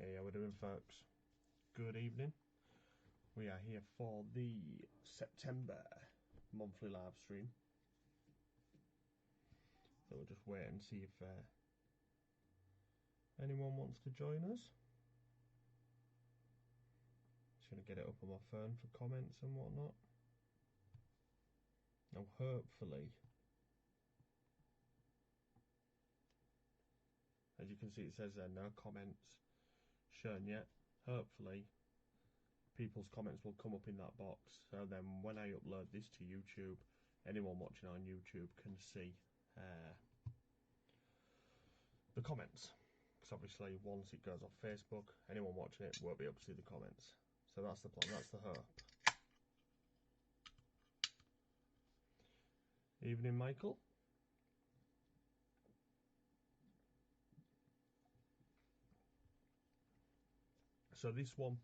Hey, how we doing, folks? Good evening. We are here for the September monthly live stream. So we'll just wait and see if anyone wants to join us. Just going to get it up on my phone for comments and whatnot. Now, hopefully, as you can see, it says there no comments shown yet. Hopefully, people's comments will come up in that box. So then, when I upload this to YouTube, anyone watching on YouTube can see the comments. Because obviously, once it goes off Facebook, anyone watching it won't be able to see the comments. So that's the plan. That's the hope. Evening, Michael. So this one,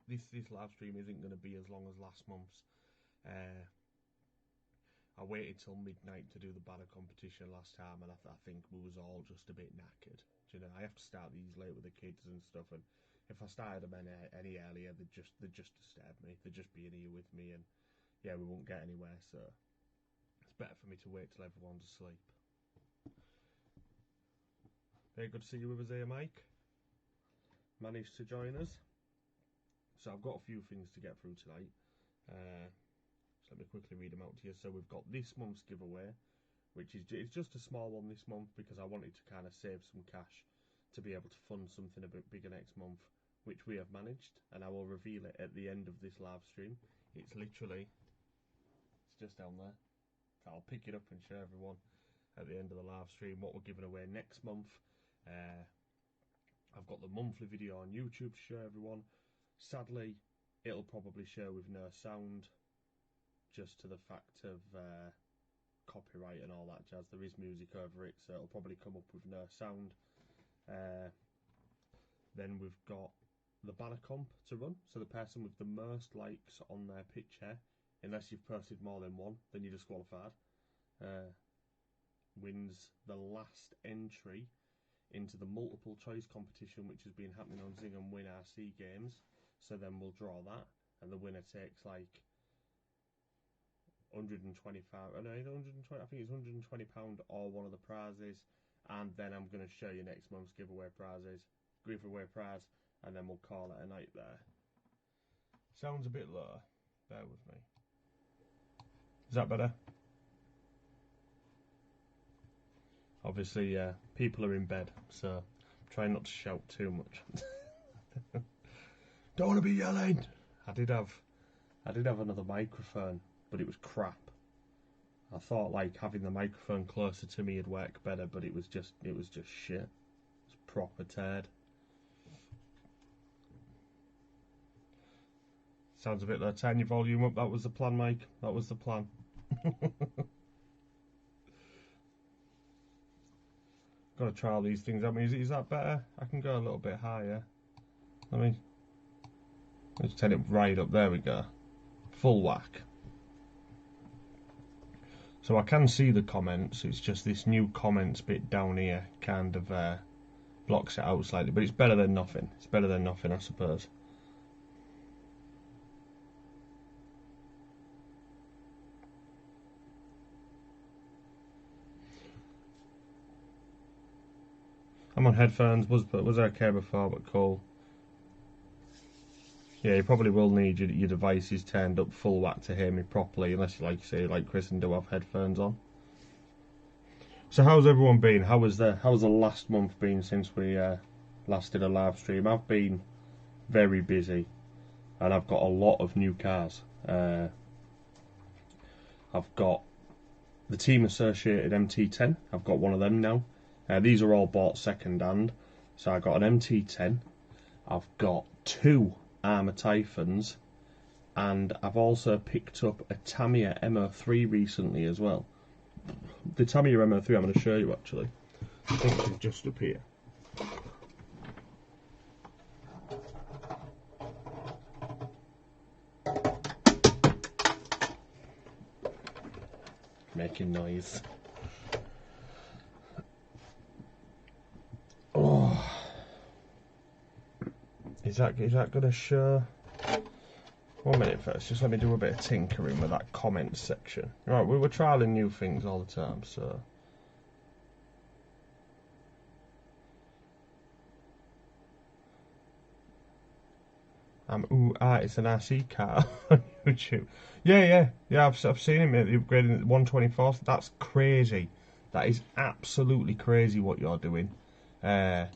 this live stream isn't going to be as long as last month's. I waited till midnight to do the banner competition last time, and I think we was all just a bit knackered. Do you know, I have to start these late with the kids and stuff, and if I started them any earlier, they'd just disturb me. They'd just be in here with me, and yeah, we won't get anywhere. So it's better for me to wait till everyone's asleep. Very good to see you with us here, Mike. Managed to join us. So I've got a few things to get through tonight. So let me quickly read them out to you. So we've got this month's giveaway, which is it's just a small one this month because I wanted to kind of save some cash to be able to fund something a bit bigger next month, which we have managed, and I will reveal it at the end of this live stream. It's just down there. So I'll pick it up and show everyone at the end of the live stream what we're giving away next month. I've got the monthly video on YouTube to show everyone. Sadly, it'll probably show with no sound, just to the fact of copyright and all that jazz. There is music over it, so it'll probably come up with no sound. Then we've got the banner comp to run. So the person with the most likes on their picture, unless you've posted more than one, then you're disqualified, wins the last entry into the multiple choice competition, which has been happening on Zing and Win RC games. So then we'll draw that, and the winner takes like 125. I know 120. I think it's £120 or one of the prizes. And then I'm going to show you next month's giveaway prize, and then we'll call it a night there. Sounds a bit low. Bear with me. Is that better? Obviously, people are in bed, so try not to shout too much. Don't want to be yelling. I did have another microphone, but it was crap. I thought like having the microphone closer to me would work better, but it was just shit. It was proper turd. Sounds a bit low. Turn your volume up. That was the plan, Mike. That was the plan. Got to try all these things. I mean, is that better? I can go a little bit higher. Let's turn it right up. There we go. Full whack. So I can see the comments. It's just this new comments bit down here kind of blocks it out slightly. But it's better than nothing. It's better than nothing, I suppose. I'm on headphones, was okay before, but cool. Yeah, you probably will need your devices turned up full whack to hear me properly, unless you like Chris and do have headphones on. So how's everyone been? How's the last month been since we last did a live stream? I've been very busy, and I've got a lot of new cars. I've got the Team Associated MT10. I've got one of them now. These are all bought second hand. So I got an MT10. I've got two Armour Typhons, and I've also picked up a Tamiya MO3 recently as well. The Tamiya MO3 I'm going to show you actually. I think it's just up here. Making noise. Oh. Is that going to show? 1 minute first, just let me do a bit of tinkering with that comments section. Right, we were trialling new things all the time, so. It's an RC car on YouTube. Yeah, I've seen him. The upgrading 124. That's crazy. That is absolutely crazy what you're doing. And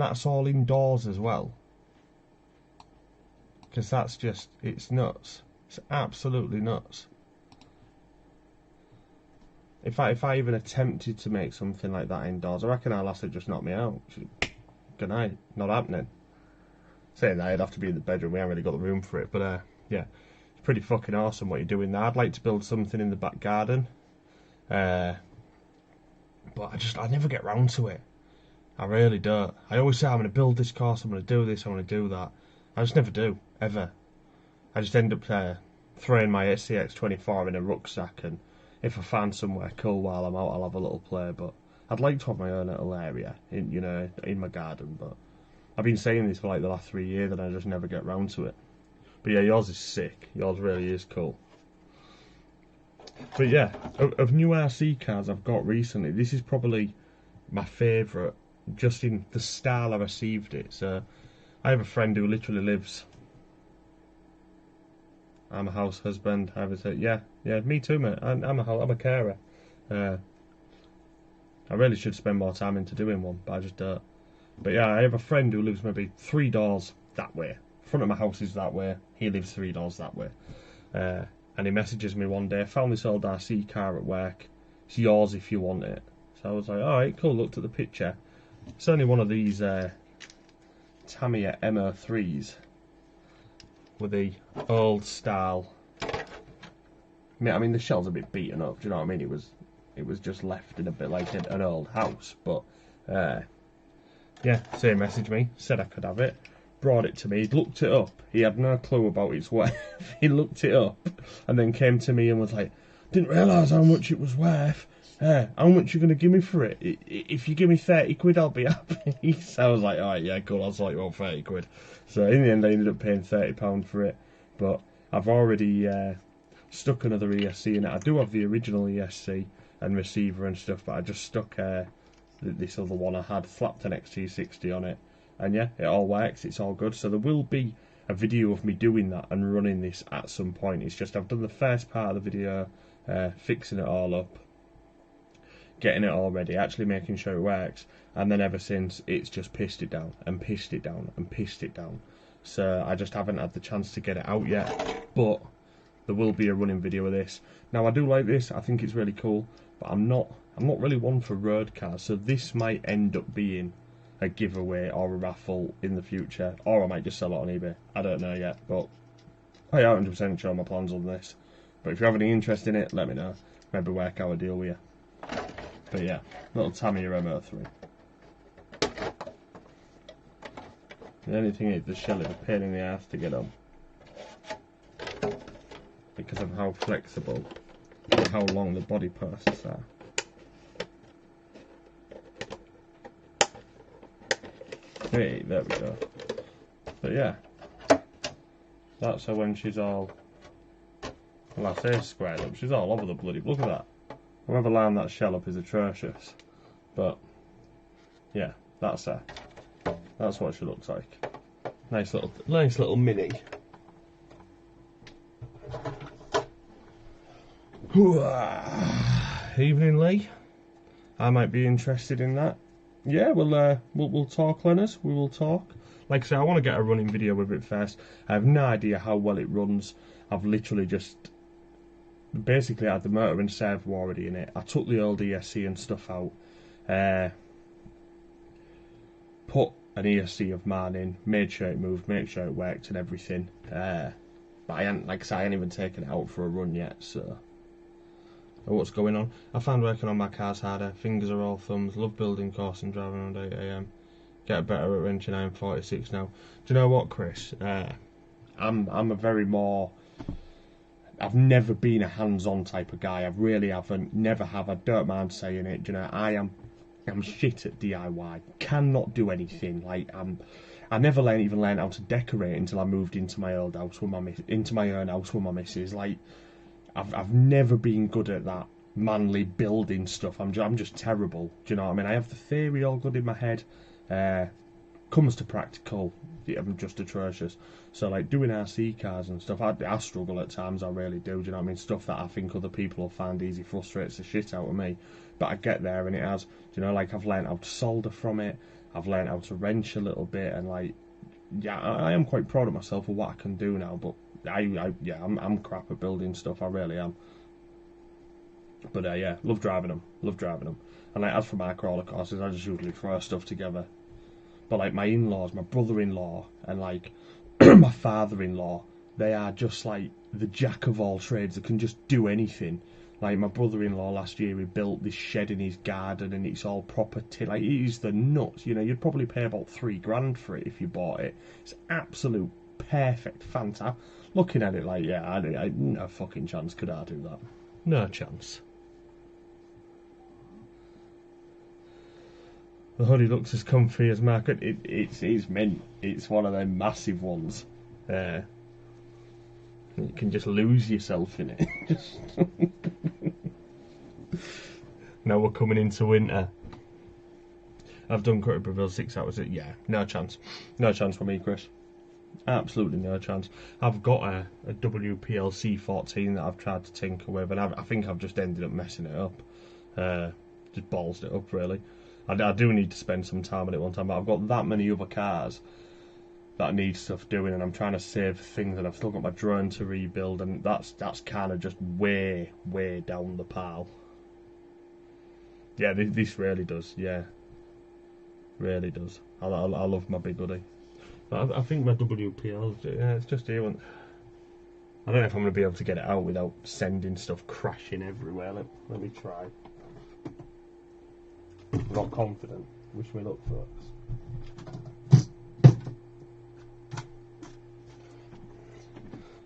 that's all indoors as well. Because that's just, it's nuts. It's absolutely nuts. If I even attempted to make something like that indoors, I reckon our lass would just knock me out. Good night. Not happening. Saying that, I'd have to be in the bedroom. We haven't really got the room for it. But yeah, it's pretty fucking awesome what you're doing there. I'd like to build something in the back garden. But I never get round to it. I really don't. I always say I'm going to build this course, I'm going to do this, I'm going to do that. I just never do, ever. I just end up throwing my SCX-24 in a rucksack, and if I find somewhere cool while I'm out, I'll have a little play. But I'd like to have my own little area in my garden. But I've been saying this for like the last 3 years, and I just never get round to it. But yeah, yours is sick. Yours really is cool. But yeah, of new RC cars I've got recently, this is probably my favourite, just in the style I received it. So I have a friend who literally lives. I'm a house husband. I would say, yeah, me too, mate. I'm a carer. I really should spend more time into doing one, but I just don't. But yeah, I have a friend who lives maybe 3 doors that way. Front of my house is that way. He lives 3 doors that way. And he messages me one day, found this old RC car at work. It's yours if you want it. So I was like, alright, cool, looked at the picture. It's only one of these Tamiya MO3s with the old style. I mean, the shell's a bit beaten up, do you know what I mean? It was just left in a bit like an old house, but yeah, so he messaged me, said I could have it, brought it to me, he'd looked it up, he had no clue about its worth. He looked it up and then came to me and was like, didn't realise how much it was worth. How much you going to give me for it? If you give me 30 quid, I'll be happy. So I was like, alright, yeah, cool, I'll sort you out 30 quid. So in the end, I ended up paying £30 for it. But I've already stuck another ESC in it. I do have the original ESC and receiver and stuff, but I just stuck this other one I had, slapped an XT60 on it. And yeah, it all works, it's all good. So there will be a video of me doing that and running this at some point. It's just I've done the first part of the video, fixing it all up, getting it all ready, actually making sure it works, and then ever since it's just pissed it down and pissed it down and pissed it down. So I just haven't had the chance to get it out yet, but there will be a running video of this. Now I do like this, I think it's really cool, but I'm not really one for road cars, so this might end up being a giveaway or a raffle in the future, or I might just sell it on eBay. I don't know yet, but I am 100% sure my plans on this. But if you have any interest in it, let me know. Maybe work out a deal with you. But yeah, little Tamiya MO3. The only thing is the shell is a pain in the ass to get on, because of how flexible and how long the body posts are. Hey, there we go. But yeah, that's her when she's all, well, I say squared up, she's all over the bloody, look at that. Whoever lined that shell up is atrocious. But yeah, that's her. That's what she looks like. Nice little mini. Evening, Lee. I might be interested in that. Yeah, we'll talk, Lenners. We will talk. Like I say, I want to get a running video with it first. I have no idea how well it runs. I've literally just basically had the motor and servo already in it. I took the old ESC and stuff out, put an ESC of mine in, made sure it moved, made sure it worked and everything. But I hadn't, like I say, I ain't even taken it out for a run yet, so what's going on? I found working on my cars harder, fingers are all thumbs, love building course and driving around 8 AM. Get better at wrenching, I'm 46 now. Do you know what, Chris? I'm a very more, I've never been a hands-on type of guy. I really haven't, never have. I don't mind saying it. Do you know, I am I'm shit at DIY. Cannot do anything. Like I never even learned how to decorate until I moved into my old house with into my own house with my missus. Like I've never been good at that manly building stuff. I'm just terrible. Do you know what I mean? I have the theory all good in my head. Comes to practical, I'm just atrocious. So like doing RC cars and stuff, I struggle at times. I really do. Do you know what I mean? Stuff that I think other people will find easy frustrates the shit out of me. But I get there and it has. Do you know? Like I've learned how to solder from it. I've learned how to wrench a little bit, and like, yeah, I am quite proud of myself for what I can do now. But I'm crap at building stuff. I really am. But yeah, love driving them. Love driving them. And like as for my crawler courses, I just usually throw stuff together. But like my in-laws, my brother-in-law, and like my father-in-law, they are just like the jack of all trades that can just do anything. Like my brother-in-law last year, he built this shed in his garden, and it's all proper like it is the nuts. You know, you'd probably pay about $3,000 for it if you bought it. It's absolute perfect, fantastic. Looking at it, like I no fucking chance could I do that. No chance. The hoodie looks as comfy as Mark. It's mint. It's one of them massive ones. You can just lose yourself in it. Now we're coming into winter. I've done Curry Brazil 6 hours. Yeah, no chance. No chance for me, Chris. Absolutely no chance. I've got a WPLC 14 that I've tried to tinker with, and I think I've just ended up messing it up. Just ballsed it up, really. I do need to spend some time on it one time, but I've got that many other cars that need stuff doing, and I'm trying to save things, and I've still got my drone to rebuild, and that's kind of just way down the pile. Yeah, this really does. Yeah, really does. I love my big hoodie. But I think my WPL, yeah, it's just here. I don't know if I'm going to be able to get it out without sending stuff crashing everywhere. Let me try. Not confident. Wish me luck, folks.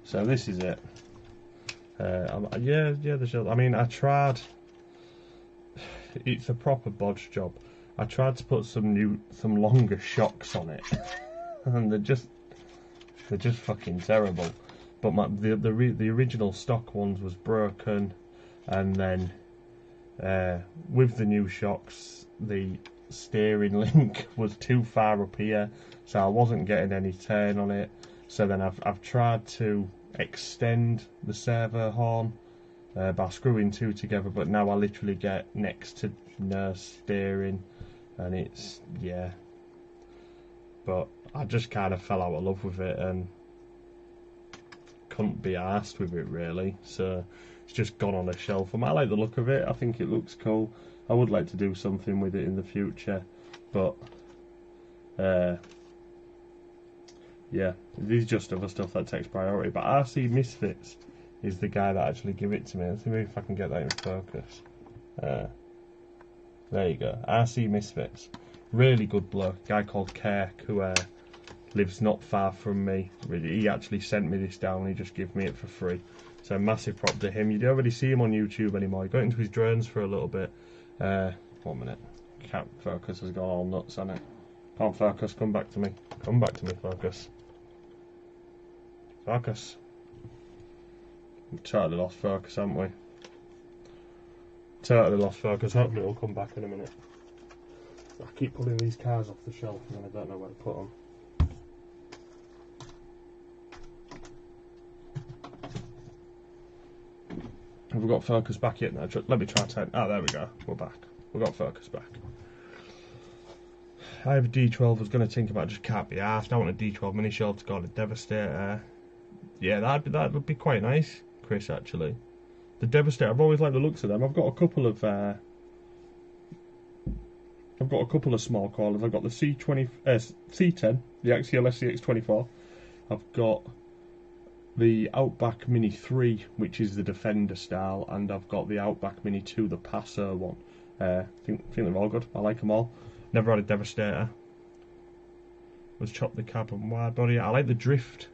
So this is it. The shelter. I mean, I tried. It's a proper bodge job. I tried to put some longer shocks on it, and they're just fucking terrible. But the original stock ones was broken, and then with the new shocks, the steering link was too far up here, so I wasn't getting any turn on it. So then I've tried to extend the servo horn by screwing two together, but now I literally get next to no steering, and it's But I just kind of fell out of love with it and couldn't be arsed with it really, so it's just gone on a shelf. I like the look of it. I think it looks cool. I would like to do something with it in the future, but there's just other stuff that takes priority. But RC Misfits is the guy that actually gave it to me. Let's see if I can get that in focus. There you go. RC Misfits. Really good bloke. Guy called Kirk, who lives not far from me. He actually sent me this down. He just gave me it for free. So massive prop to him. You don't really see him on YouTube anymore. He got into his drones for a little bit. 1 minute. Can't focus, has gone all nuts on it. Can't focus, come back to me. Come back to me, focus. Focus. We've totally lost focus, haven't we? Totally lost focus. Hopefully it'll come back in a minute. I keep pulling these cars off the shelf and I don't know where to put them. Have we got focus back yet? No, let me try to... Oh, there we go. We're back. We've got focus back. I have a D12 I was going to think about, just can't be arsed. I want a D12 mini shelf to go on a Devastator. Yeah, that would be quite nice, Chris, actually. The Devastator, I've always liked the looks of them. I've got a couple of small crawlers. I've got the C10, the Axial SCX24. I've got the Outback Mini 3, which is the Defender style, and I've got the Outback Mini 2, the Passo one. I think they're all good. I like them all. Never had a Devastator. Was chop the cab and wide body. I like the drift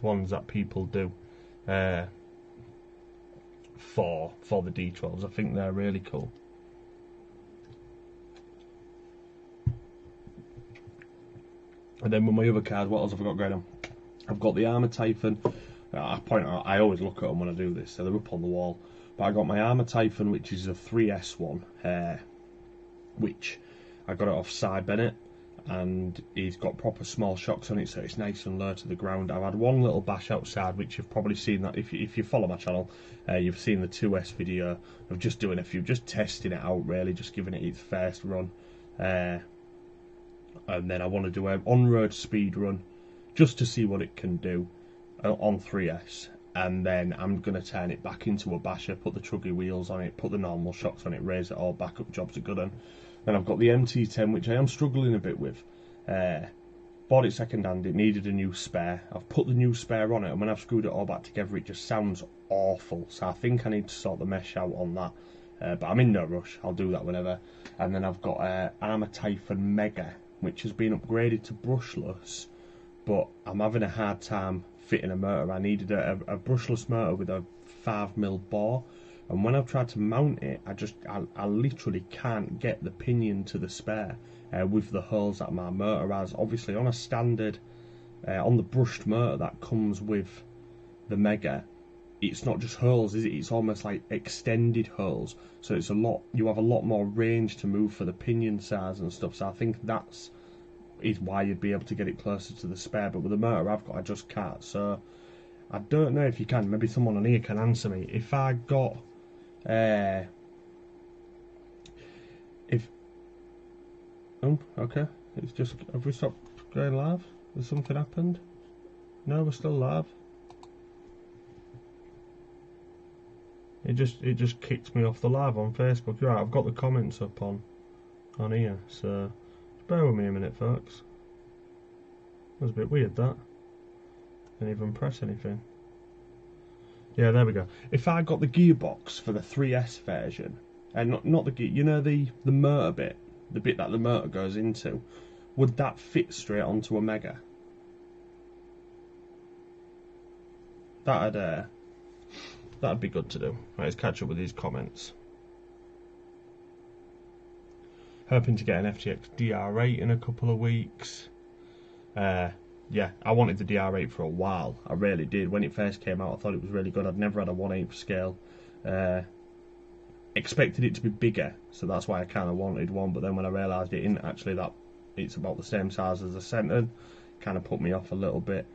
ones that people do for the D12s. I think they're really cool. And then with my other card, what else have I got going on? I've got the Armour Typhon. I always look at them when I do this, so they're up on the wall. But I got my Armour Typhon, which is a 3S one, which I got it off Cy Bennett, and he's got proper small shocks on it, so it's nice and low to the ground. I've had one little bash outside, which you've probably seen that if you follow my channel, you've seen the 2S video of just doing a few, just testing it out really, just giving it its first run. And then I want to do an on-road speed run just to see what it can do on 3S, and then I'm going to turn it back into a basher, put the truggy wheels on it, put the normal shocks on it, raise it all back up, jobs are good on. Then I've got the MT10, which I am struggling a bit with. Bought it second hand, it needed a new spare. I've put the new spare on it, and when I've screwed it all back together it just sounds awful, so I think I need to sort the mesh out on that. But I'm in no rush, I'll do that whenever. And then I've got Armour Typhon Mega, which has been upgraded to brushless, but I'm having a hard time fitting a motor. I needed a brushless motor with a 5mm bore, and when I've tried to mount it, I literally can't get the pinion to the spare with the holes that my motor has. Obviously on a standard, on the brushed motor that comes with the Mega, it's not just holes, is it? It's almost like extended holes, so it's you have a lot more range to move for the pinion size and stuff, so I think is why you'd be able to get it closer to the spare. But with the motor I've got, I just can't. So I don't know if you can. Maybe someone on here can answer me. If I got oh, okay, it's just, have we stopped going live? Has something happened? No, we're still live. It just kicked me off the live on Facebook. You're right, I've got the comments up on here, so bear with me a minute, folks. That was a bit weird, that. Didn't even press anything. Yeah, there we go. If I got the gearbox for the 3S version, and not the gear, you know, the motor bit, the bit that the motor goes into, would that fit straight onto a Mega? That'd be good to do. Right, let's catch up with these comments. Hoping to get an FTX DR8 in a couple of weeks. Yeah, I wanted the DR8 for a while. I really did. When it first came out, I thought it was really good. I'd never had a 1/8 scale. Expected it to be bigger, so that's why I kind of wanted one. But then when I realised it isn't actually that, it's about the same size as the Senton, kind of put me off a little bit.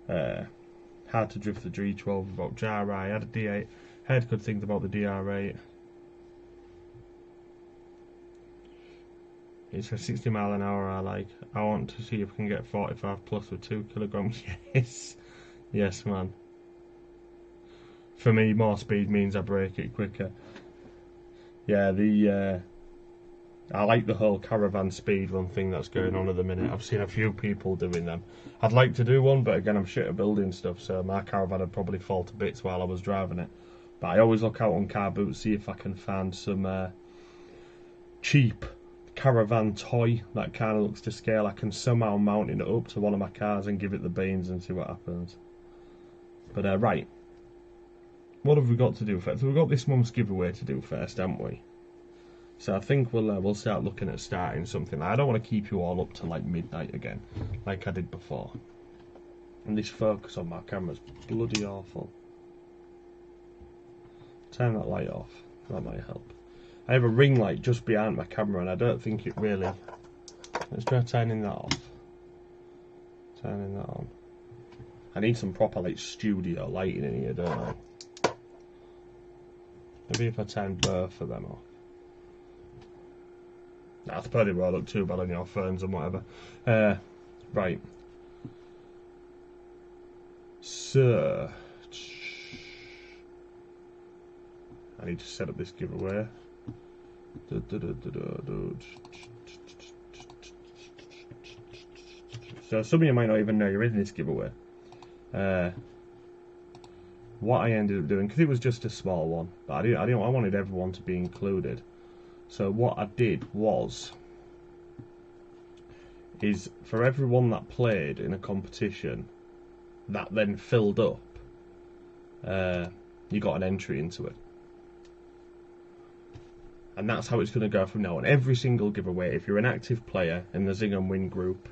Hard to drift the G12 about Jari. I had a D8. Heard good things about the DR8. It's a 60 mile an hour I like. I want to see if we can get 45 plus with 2 kilograms. Yes. Yes, man. For me, more speed means I break it quicker. Yeah, I like the whole caravan speed run thing that's going on at the minute. I've seen a few people doing them. I'd like to do one, but again, I'm shit at building stuff, so my caravan would probably fall to bits while I was driving it. But I always look out on car boots, see if I can find some cheap caravan toy that kind of looks to scale. I can somehow mount it up to one of my cars and give it the beans and see what happens. But right, what have we got to do first? We've got this month's giveaway to do first, haven't we? So I think we'll start looking at starting something. I don't want to keep you all up to like midnight again, like I did before. And this focus on my camera's bloody awful. Turn that light off. That might help. I have a ring light just behind my camera, and I don't think it really. Let's try turning that off. Turning that on. I need some proper like studio lighting in here, don't I? Maybe if I turn both of them off. That's probably won't look too bad on your phones and whatever. Right. So I need to set up this giveaway. So some of you might not even know you're in this giveaway. What I ended up doing, because it was just a small one, but I wanted everyone to be included. So what I did is for everyone that played in a competition that then filled up, you got an entry into it. And that's how it's going to go from now on. Every single giveaway, if you're an active player in the Zing and Win group,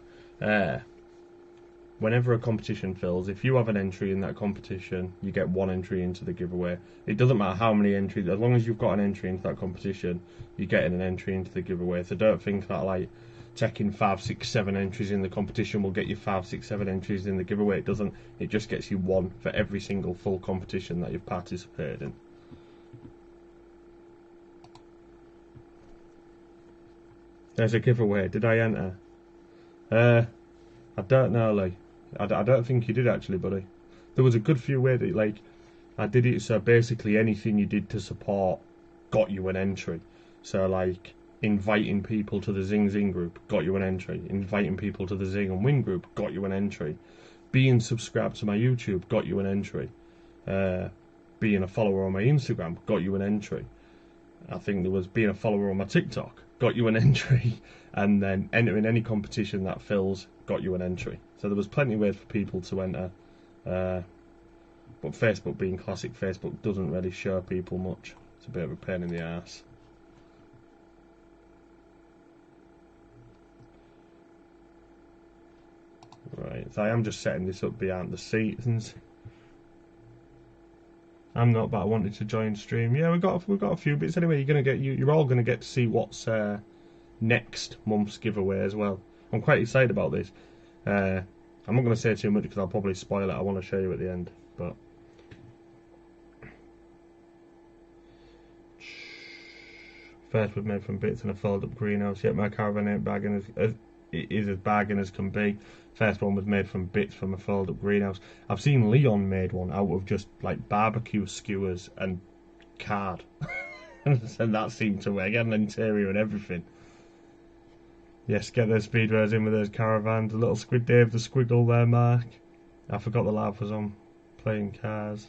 whenever a competition fills, if you have an entry in that competition, you get 1 entry into the giveaway. It doesn't matter how many entries, as long as you've got an entry into that competition, you're getting an entry into the giveaway. So don't think that like taking 5, 6, 7 entries in the competition will get you 5, 6, 7 entries in the giveaway. It doesn't. It just gets you 1 for every single full competition that you've participated in. There's a giveaway. Did I enter? I don't know, Lee. I don't think you did actually, buddy. There was a good few ways that, like, I did it so basically anything you did to support got you an entry. So, like, inviting people to the Zing group got you an entry. Inviting people to the Zing and Win group got you an entry. Being subscribed to my YouTube got you an entry. Being a follower on my Instagram got you an entry. I think there was being a follower on my TikTok got you an entry, and then entering any competition that fills got you an entry. So there was plenty of ways for people to enter, but Facebook, being classic Facebook, doesn't really show people much. It's a bit of a pain in the arse. Right, so I am just setting this up behind the scenes. I'm not, but I wanted to join stream. Yeah, we've got a few bits anyway. You're all gonna get to see what's next month's giveaway as well. I'm quite excited about this. I'm not gonna say too much because I'll probably spoil it. I want to show you at the end, but first was made from bits in a fold-up greenhouse. Yet my caravan ain't bagging it is as bagging as can be. First one was made from bits from a fold-up greenhouse. I've seen Leon made one out of just like barbecue skewers and card, and that seemed to work. Get an interior and everything. Yes, get those speedways in with those caravans. The little Squid Dave, the squiggle there, Mark. I forgot the lab was on playing cars.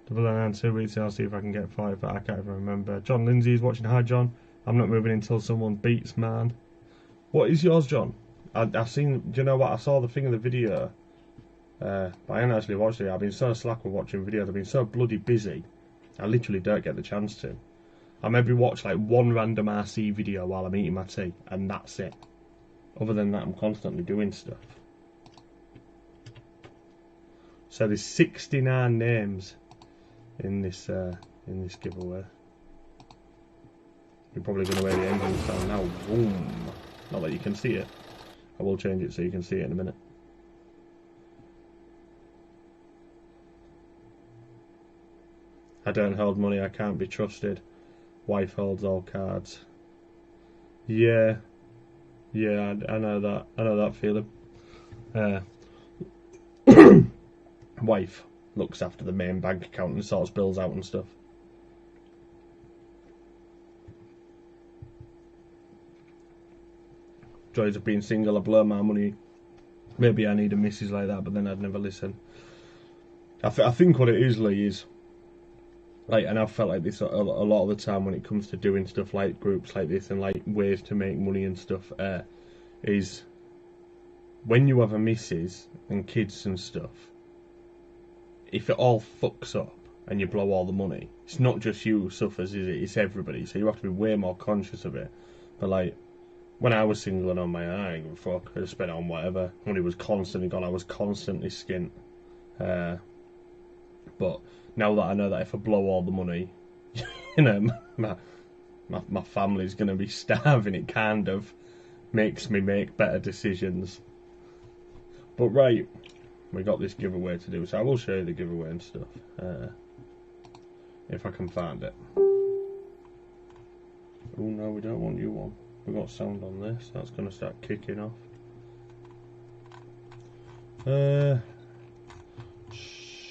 Double and 2 weeks in, I'll see if I can get 5, but I can't even remember. John Lindsay's watching. Hi, John. I'm not moving until someone beats, man. What is yours, John? I've seen. Do you know what? I saw the thing in the video, but I haven't actually watched it. I've been so slack with watching videos. I've been so bloody busy. I literally don't get the chance to. I maybe watch like one random RC video while I'm eating my tea, and that's it. Other than that, I'm constantly doing stuff. So there's 69 names in this giveaway. You're probably going to hear the engine sound now. Boom! Not that you can see it. I will change it so you can see it in a minute. I don't hold money. I can't be trusted. Wife holds all cards. Yeah, I know that. I know that feeling. Wife looks after the main bank account and sorts bills out and stuff. Joys of being single. I blow my money. Maybe I need a missus like that, but then I'd never listen. I think what it is, Lee, is like, and I've felt like this a lot of the time when it comes to doing stuff like groups like this and like ways to make money and stuff, is when you have a missus and kids and stuff, if it all fucks up and you blow all the money, it's not just you who suffers, is it? It's everybody. So you have to be way more conscious of it. But like, when I was single and on my own, I didn't give a fuck. I just spent it on whatever. Money was constantly gone. I was constantly skint. But now that I know that if I blow all the money, you know, my family's going to be starving, it kind of makes me make better decisions. But right, we got this giveaway to do, so I will show you the giveaway and stuff, if I can find it. Oh no, we don't want you on. We've got sound on this, that's going to start kicking off.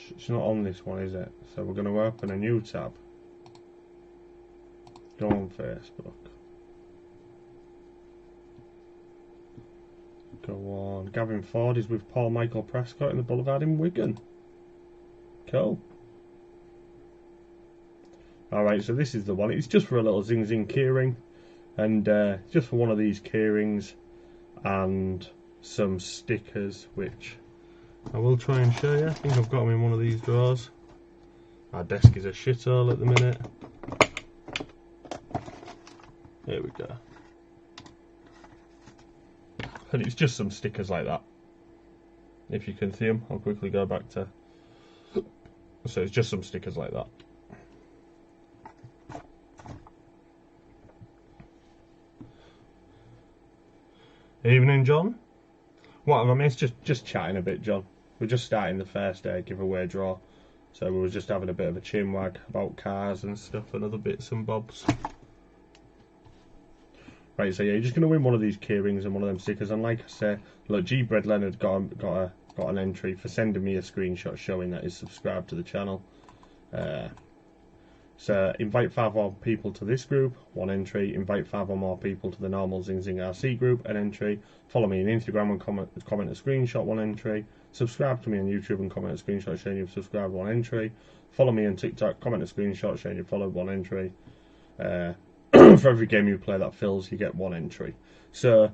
It's not on this one, is it? So we're going to open a new tab. Go on Facebook. Go on. Gavin Ford is with Paul Michael Prescott in the Boulevard in Wigan. Cool. Alright, so this is the one. It's just for a little zing keyring. And just for one of these keyrings and some stickers, which I will try and show you. I think I've got them in one of these drawers. Our desk is a shithole at the minute. Here we go. And it's just some stickers like that. If you can see them, I'll quickly go back to... So it's just some stickers like that. Evening, John. What have I missed? Just chatting a bit, John. We're just starting the first giveaway draw. So we were just having a bit of a chinwag about cars and stuff and other bits and bobs. Right, so yeah, you're just going to win one of these key rings and one of them stickers. And like I say, look, G. Bread Leonard got an entry for sending me a screenshot showing that he's subscribed to the channel. So invite 5 more people to this group, 1 entry. Invite 5 or more people to the normal Zing RC group, an entry. Follow me on Instagram and comment a screenshot, 1 entry. Subscribe to me on YouTube and comment a screenshot showing you've subscribed, 1 entry. Follow me on TikTok, comment a screenshot showing you've followed, 1 entry. For every game you play that fills, you get 1 entry. So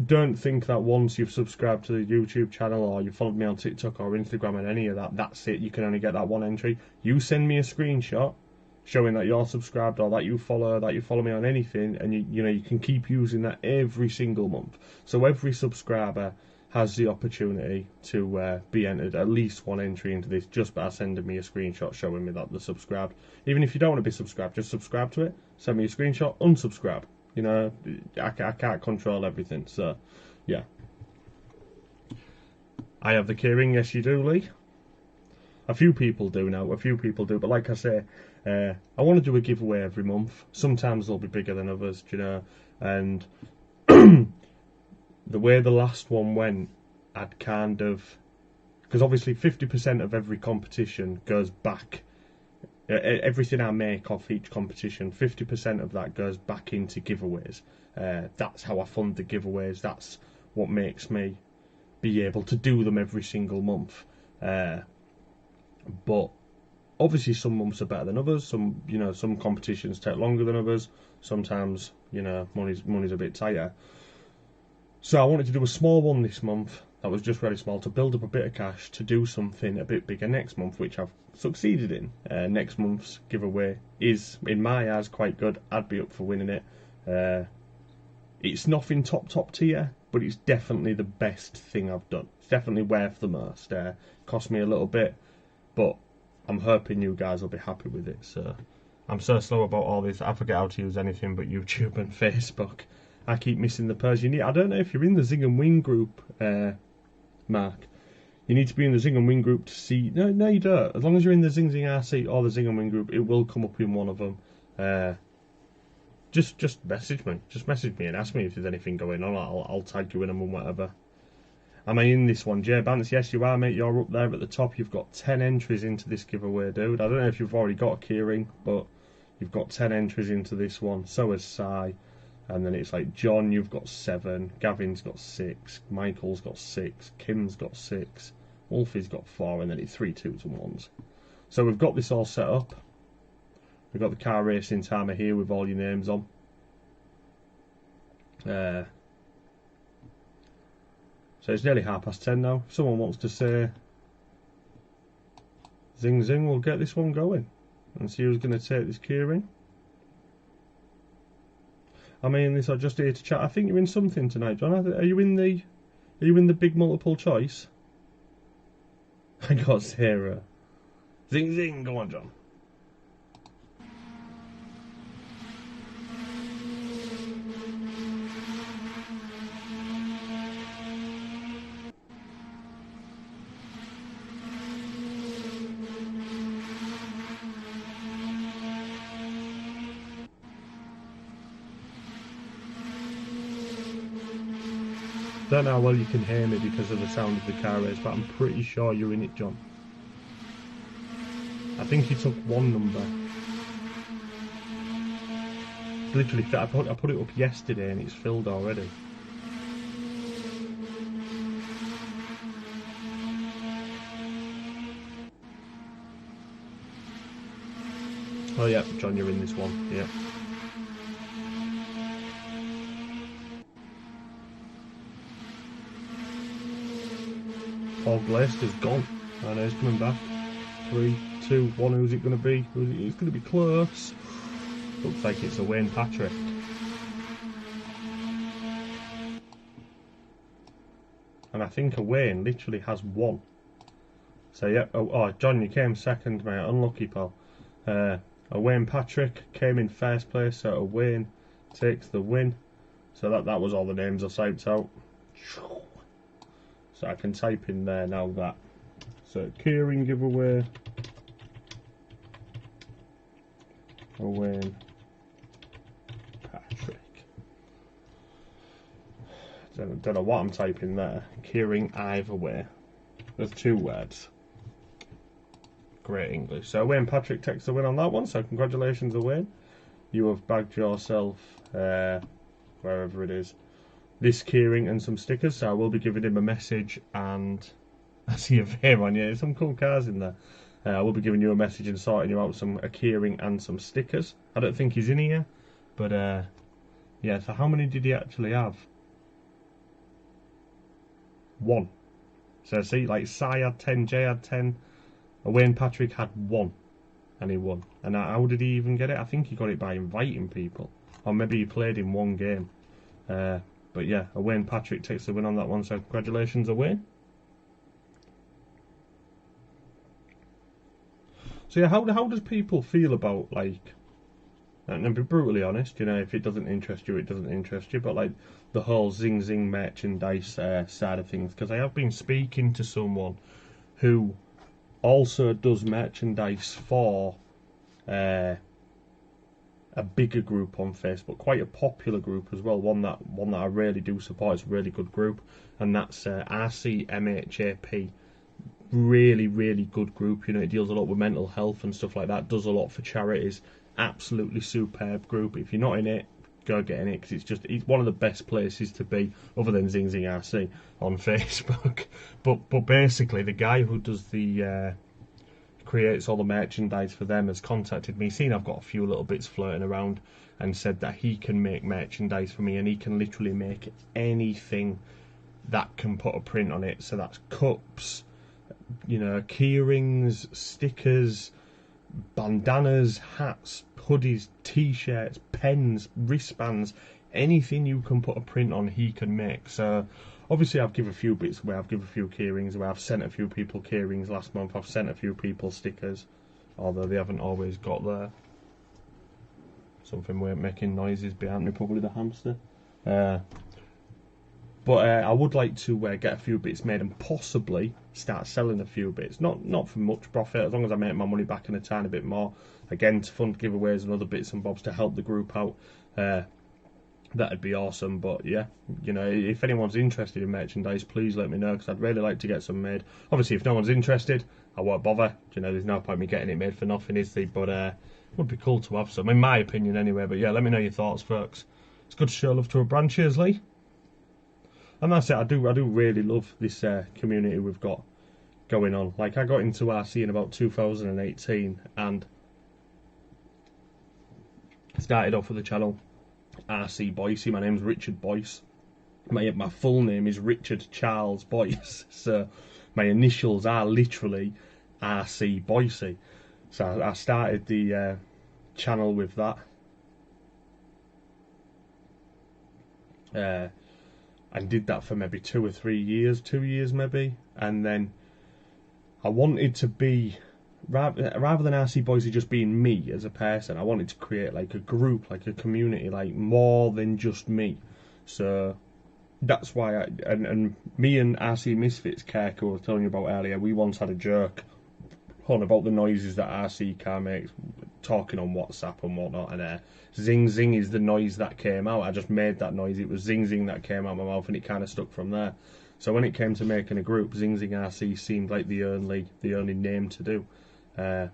don't think that once you've subscribed to the YouTube channel or you've followed me on TikTok or Instagram and any of that, that's it, you can only get that 1 entry. You send me a screenshot showing that you're subscribed or that you follow me on anything, and you know you can keep using that every single month. So every subscriber has the opportunity to be entered at least 1 entry into this just by sending me a screenshot showing me that they're subscribed. Even if you don't want to be subscribed, just subscribe to it, send me a screenshot, unsubscribe. You know, I can't control everything, so yeah. I have the keyring, yes you do, Lee. A few people do now, but like I say, I want to do a giveaway every month. Sometimes they'll be bigger than others, you know, and the way the last one went, I'd kind of... Because obviously 50% of every competition goes back. Everything I make off each competition, 50% of that goes back into giveaways. That's how I fund the giveaways. That's what makes me be able to do them every single month. But obviously some months are better than others. Some competitions take longer than others. Sometimes, money's a bit tighter. So I wanted to do a small one this month that was just really small to build up a bit of cash to do something a bit bigger next month, which I've succeeded in. Next month's giveaway is, in my eyes, quite good. I'd be up for winning it. It's nothing top tier, but it's definitely the best thing I've done. It's definitely worth the most. Cost me a little bit, but I'm hoping you guys will be happy with it. So I'm so slow about all this. I forget how to use anything but YouTube and Facebook. I keep missing the pairs you need. I don't know if you're in the Zing and Wing group, Mark. You need to be in the Zing and Wing group to see... No, you don't. As long as you're in the Zing RC or the Zing and Wing group, it will come up in one of them. Just message me. Just message me and ask me if there's anything going on. I'll tag you in them and whatever. Am I in this one? Jay Bance, yes you are, mate. You're up there at the top. You've got 10 entries into this giveaway, dude. I don't know if you've already got a keyring, but you've got 10 entries into this one. So has Sai. And then it's like, John, you've got 7, Gavin's got 6, Michael's got 6, Kim's got 6, Wolfie's got 4, and then it's 3 2s and 1s. So we've got this all set up. We've got the car racing timer here with all your names on. So it's nearly 10:30 now. If someone wants to say Zing, we'll get this one going and see who's going to take this keyring. I mean, this are just here to chat. I think you're in something tonight, John. Are you in the big multiple choice? I got Sarah. Zing, go on, John. Don't know how well you can hear me because of the sound of the car race, but I'm pretty sure you're in it, John. I think you took 1 number. Literally, I put it up yesterday and it's filled already. Oh yeah, John, you're in this one, yeah. Paul Glaister's gone. I know he's coming back. 3, 2, 1. Who's it going to be? It's going to be close. Looks like it's a Wayne Patrick. and I think Wayne literally has 1. So yeah, oh John, you came second, mate. Unlucky, pal. Wayne Patrick came in first place, so Wayne takes the win. So that was all the names I typed out. So I can type in there now that. So keyring giveaway. Wayne Patrick. Don't know what I'm typing there. Keyring either way. There's 2 words. Great English. So Wayne Patrick takes the win on that one. So congratulations, Wayne. You have bagged yourself wherever it is. This keyring and some stickers. So I will be giving him a message, and I see a veer on you. There's some cool cars in there. I will be giving you a message and sorting you out a keyring and some stickers. I don't think he's in here, but yeah. So how many did he actually have? 1. So see, like Sai had 10, Jay had 10, Wayne Patrick had 1, and he won. And how did he even get it? I think he got it by inviting people, or maybe he played in 1 game. But yeah, Wayne Patrick takes the win on that one. So congratulations, Wayne. So yeah, how does people feel about, like, and be brutally honest, you know, if it doesn't interest you, it doesn't interest you, but like the whole zing merchandise side of things, because I have been speaking to someone who also does merchandise for a bigger group on Facebook, quite a popular group as well, one that I really do support. It's a really good group, and that's RCMHAP. Really good group. You know, it deals a lot with mental health and stuff like that, does a lot for charities. Absolutely superb group. If you're not in it, go get in it, because it's one of the best places to be, other than Zing RC on Facebook. But basically, the guy who does the creates all the merchandise for them has contacted me, seen I've got a few little bits floating around, and said that he can make merchandise for me, and he can literally make anything that can put a print on it. So that's cups, you know, keyrings, stickers, bandanas, hats, hoodies, t-shirts, pens, wristbands, anything you can put a print on, he can make. So obviously I've given a few bits away. I've given a few keyrings away. I've sent a few people keyrings last month. I've sent a few people stickers, although they haven't always got there. Something weird making noises behind me, probably the hamster. But I would like to get a few bits made and possibly start selling a few bits. Not for much profit, as long as I make my money back and a tiny bit more. Again, to fund giveaways and other bits and bobs to help the group out. That'd be awesome. But yeah, you know, if anyone's interested in merchandise, please let me know, because I'd really like to get some made. Obviously, if no one's interested, I won't bother. You know, there's no point me getting it made for nothing, is there? But it would be cool to have some, in my opinion anyway. But yeah, let me know your thoughts, folks. It's good to show love to a brand. Cheers, Lee. And that's it. I do really love this community we've got going on. Like, I got into RC in about 2018 and started off with the channel RC Boycey. My name's Richard Boyce. My full name is Richard Charles Boyce. So my initials are literally RC Boycey. So I started the channel with that. And did that for maybe 2 or 3 years, 2 years maybe, and then I wanted to be, rather than RC Boycey just being me as a person, I wanted to create like a group, like a community, like more than just me. So that's why and me and RC Misfits Kirk, who I was telling you about earlier, we once had a joke on about the noises that RC car makes, talking on WhatsApp and whatnot, and zing is the noise that came out. I just made that noise. It was zing that came out of my mouth, and it kind of stuck from there. So when it came to making a group, Zing RC seemed like the only name to do. And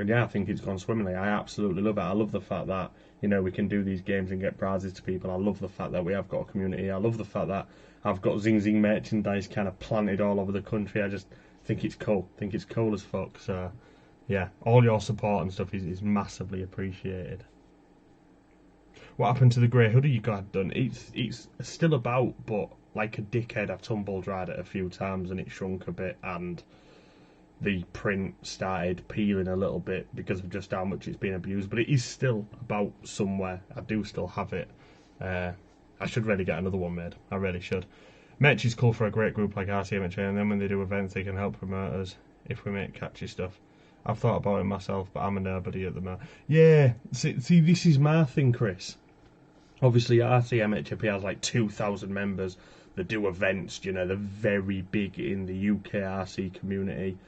yeah, I think it's gone swimmingly. I absolutely love it. I love the fact that, you know, we can do these games and get prizes to people. I love the fact that we have got a community. I love the fact that I've got Zing merchandise kind of planted all over the country. I just think it's cool. I think it's cool as fuck. So yeah, all your support and stuff is massively appreciated. What happened to the grey hoodie you got done? It's still about, but like a dickhead, I've tumbled right it a few times and it shrunk a bit, and the print started peeling a little bit because of just how much it's been abused. But it is still about somewhere. I do still have it. I should really get another one made. I really should. Merch is cool for a great group like RCMHA, and then when they do events, they can help promote us if we make catchy stuff. I've thought about it myself, but I'm a nobody at the moment. Yeah, see, this is my thing, Chris. Obviously, RCMHP has like 2,000 members that do events. You know, they're very big in the UK RC community.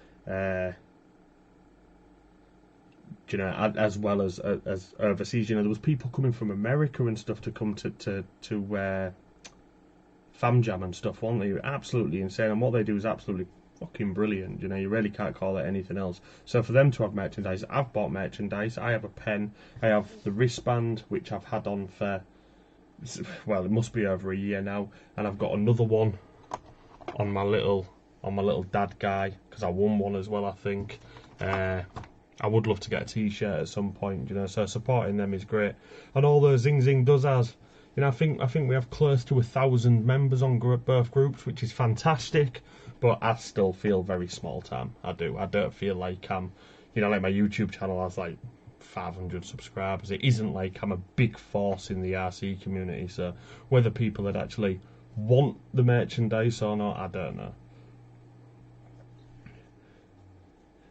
You know, as well as overseas. You know, there was people coming from America and stuff to come to Fam Jam and stuff, weren't they? Absolutely insane. And what they do is absolutely fucking brilliant. You know, you really can't call it anything else. So for them to have merchandise, I've bought merchandise. I have a pen. I have the wristband, which I've had on for, well, it must be over a year now. And I've got another one on my little dad guy, because I won one as well, I think. I would love to get a t-shirt at some point, you know, so supporting them is great. And all the Zing does has, you know, I think we have close to 1,000 members on both groups, which is fantastic, but I still feel very small time. I don't feel like I'm, you know, like my YouTube channel has like 500 subscribers. It isn't like I'm a big force in the RC community, so whether people that actually want the merchandise or not, I don't know.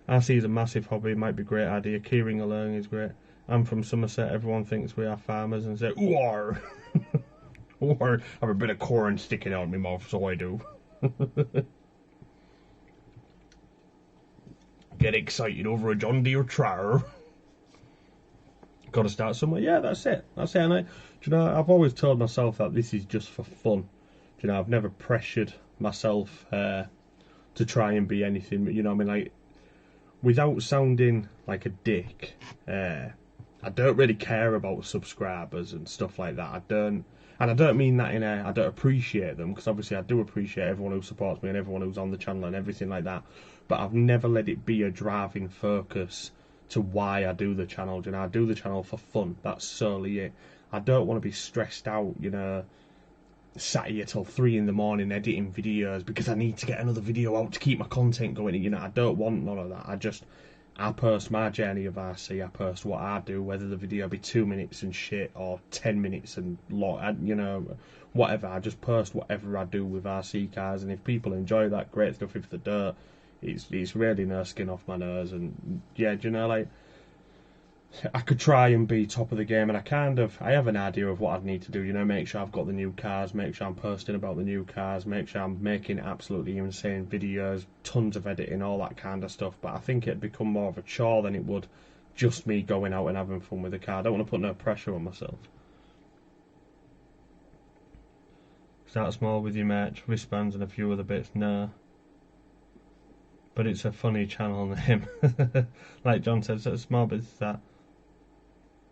RC is a massive hobby, it might be a great idea. Keyring alone is great. I'm from Somerset, everyone thinks we are farmers and say, "Or, or have a bit of corn sticking out my mouth, so I do." Get excited over a John Deere tractor. Got to start somewhere. Yeah, that's it. And do you know, I've always told myself that this is just for fun. Do you know, I've never pressured myself to try and be anything. But you know, I mean, like, without sounding like a dick, I don't really care about subscribers and stuff like that. I don't mean that I don't appreciate them, because obviously I do appreciate everyone who supports me and everyone who's on the channel and everything like that. But I've never let it be a driving focus to why I do the channel. You know, I do the channel for fun. That's solely it. I don't want to be stressed out, you know, sat here till 3 in the morning editing videos because I need to get another video out to keep my content going. You know, I don't want none of that. I post my journey of RC. I post what I do, whether the video be 2 minutes and shit or 10 minutes and you know, whatever. I just post whatever I do with RC cars, and if people enjoy that, great stuff. If they don't, it's really no skin off my nose. And yeah, do you know, like, I could try and be top of the game, and I have an idea of what I'd need to do, you know, make sure I've got the new cars, make sure I'm posting about the new cars, make sure I'm making absolutely insane videos, tons of editing, all that kind of stuff. But I think it'd become more of a chore than it would just me going out and having fun with the car. I don't want to put no pressure on myself. Start small with your merch, wristbands and a few other bits, no. But it's a funny channel name. Like John said, so small bits that.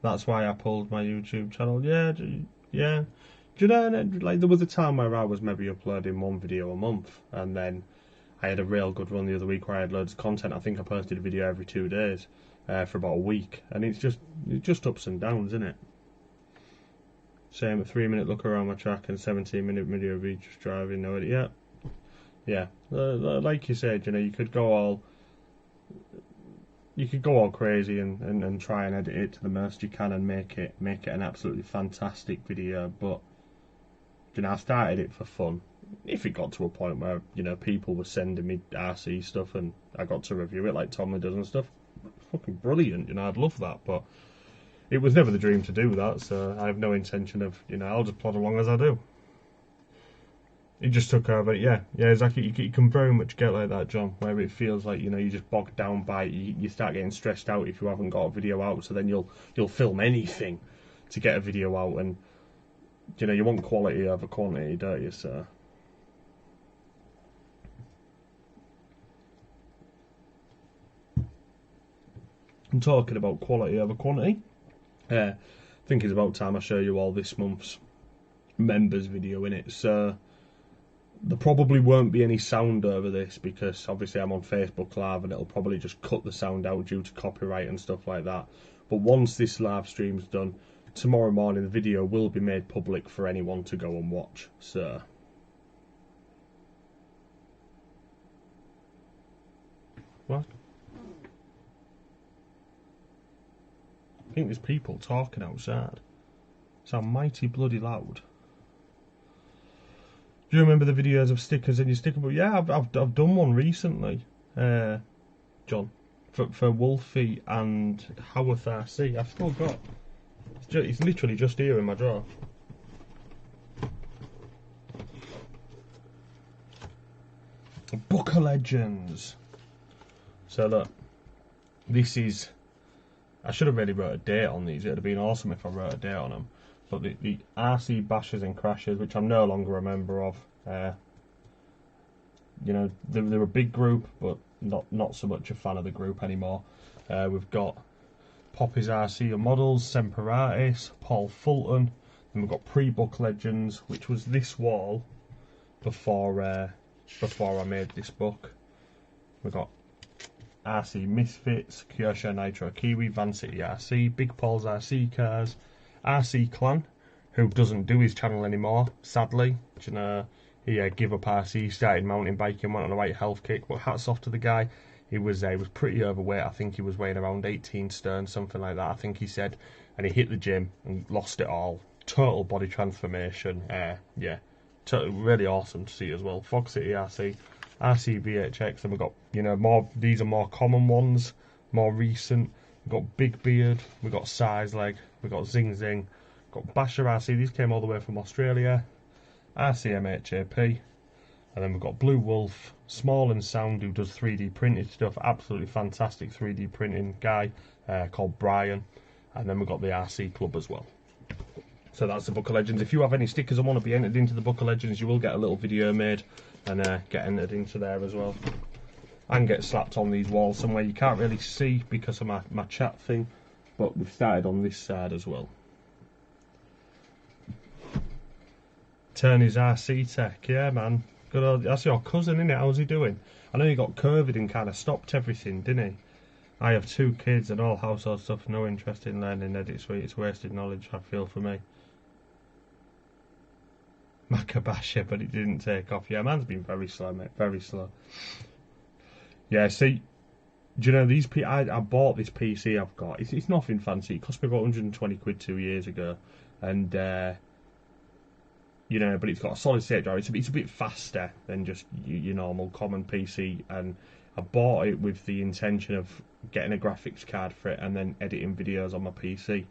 That's why I pulled my YouTube channel. Yeah. Do you know, like, there was a time where I was maybe uploading one video a month, and then I had a real good run the other week where I had loads of content. I think I posted a video every 2 days for about a week, and it's just ups and downs, isn't it? Same, a 3-minute look around my track and 17-minute video of each driving. No idea. Yeah. Like you said, you know, you could go all crazy and try and edit it to the most you can and make it an absolutely fantastic video. But you know, I started it for fun. If it got to a point where, you know, people were sending me RC stuff and I got to review it like Tommy does and stuff, fucking brilliant. You know, I'd love that. But it was never the dream to do that, so I have no intention of, you know, I'll just plod along as I do. It just took over. Yeah, exactly. You can very much get like that, John, where it feels like, you know, you just bogged down by it. You start getting stressed out if you haven't got a video out, so then you'll film anything to get a video out, and you know, you want quality over quantity, don't you? So I'm talking about quality over quantity. I think it's about time I show you all this month's members video in it. So there probably won't be any sound over this because obviously I'm on Facebook Live and it'll probably just cut the sound out due to copyright and stuff like that. But once this live stream's done, tomorrow morning the video will be made public for anyone to go and watch. So what? I think there's people talking outside. Sound mighty bloody loud. Do you remember the videos of stickers in your sticker book? Yeah, I've done one recently, John, for Wolfie and Howarth RC. I've still got. It's literally just here in my drawer. Book of Legends. So look, this is. I should have really wrote a date on these. It would have been awesome if I wrote a date on them. But the RC Bashers and Crashers, which I'm no longer a member of, you know, they're a big group, but not so much a fan of the group anymore. We've got Poppy's RC and Models, Semperatis, Paul Fulton, and we've got Pre-Book Legends, which was this wall before I made this book. We've got RC Misfits, Kyosho Nitro Kiwi, Van City RC, Big Paul's RC Cars, RC Clan, who doesn't do his channel anymore, sadly. Do you know, he gave up RC, started mountain biking, went on a white health kick, but hats off to the guy. He was pretty overweight. I think he was weighing around 18 stone, something like that, I think he said. And he hit the gym and lost it all. Total body transformation. Yeah, really awesome to see as well. Fog City RC, RC VHX, and we've got, you know, more. These are more common ones, more recent. We've got Big Beard, we've got Size Leg, we've got Zing Zing, we've got Basher RC. These came all the way from Australia. RCMHAP, and then we've got Blue Wolf, Small and Sound, who does 3D printed stuff. Absolutely fantastic 3D printing guy called Brian. And then we've got the RC Club as well. So that's the Book of Legends. If you have any stickers and want to be entered into the Book of Legends, you will get a little video made and get entered into there as well. And get slapped on these walls somewhere you can't really see because of my chat thing, but we've started on this side as well. Turney's RC Tech, yeah man, good old, that's your cousin, innit? How's he doing? I know he got COVID and kind of stopped everything, didn't he? I have 2 kids and all household stuff, no interest in learning Edit Suite, it's wasted knowledge, I feel, for me. Macabasha, but it didn't take off. Yeah, man's been very slow, mate, very slow. Yeah, see, do you know, these I bought this PC I've got. It's nothing fancy. It cost me about 120 quid 2 years ago. And, you know, but it's got a solid state drive. It's a bit faster than just your normal common PC. And I bought it with the intention of getting a graphics card for it and then editing videos on my PC.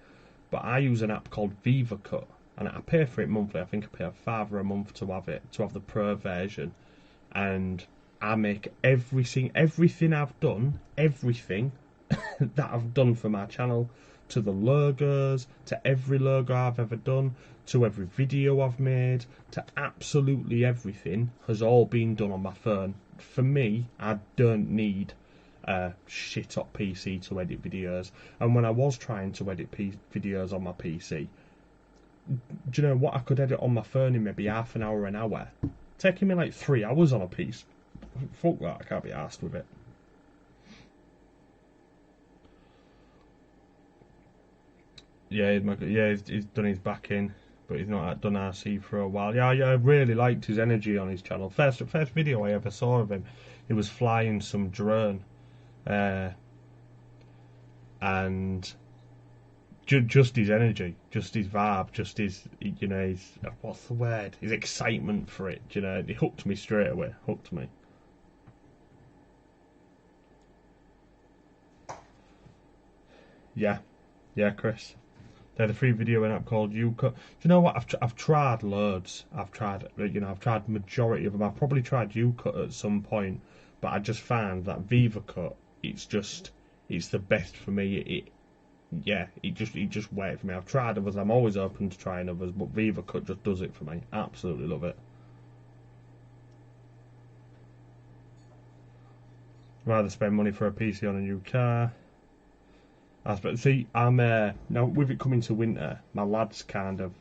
But I use an app called VivaCut. And I pay for it monthly. I think I pay £5 a month to have it, to have the Pro version. And I make everything I've done, everything that I've done for my channel, to the logos, to every logo I've ever done, to every video I've made, to absolutely everything has all been done on my phone. For me, I don't need a shit up PC to edit videos. And when I was trying to edit videos on my PC, do you know what? I could edit on my phone in maybe half an hour, an hour. Taking me like 3 hours on a piece. Fuck that, I can't be arsed with it. Yeah, he's done his back in, but he's not done RC for a while. Yeah, I really liked his energy on his channel. First video I ever saw of him, he was flying some drone, and just his energy, just his vibe, just his, you know, his, what's the word? His excitement for it. You know, it hooked me straight away. Hooked me. Yeah, Chris. They had a free video app called YouCut. Do you know what? I've tried loads. I've tried majority of them. I've probably tried YouCut at some point, but I just found that VivaCut, it's the best for me. It just worked for me. I've tried others. I'm always open to trying others, but VivaCut just does it for me. Absolutely love it. Rather spend money for a PC on a new car. See, I'm now with it coming to winter, my lad's kind of,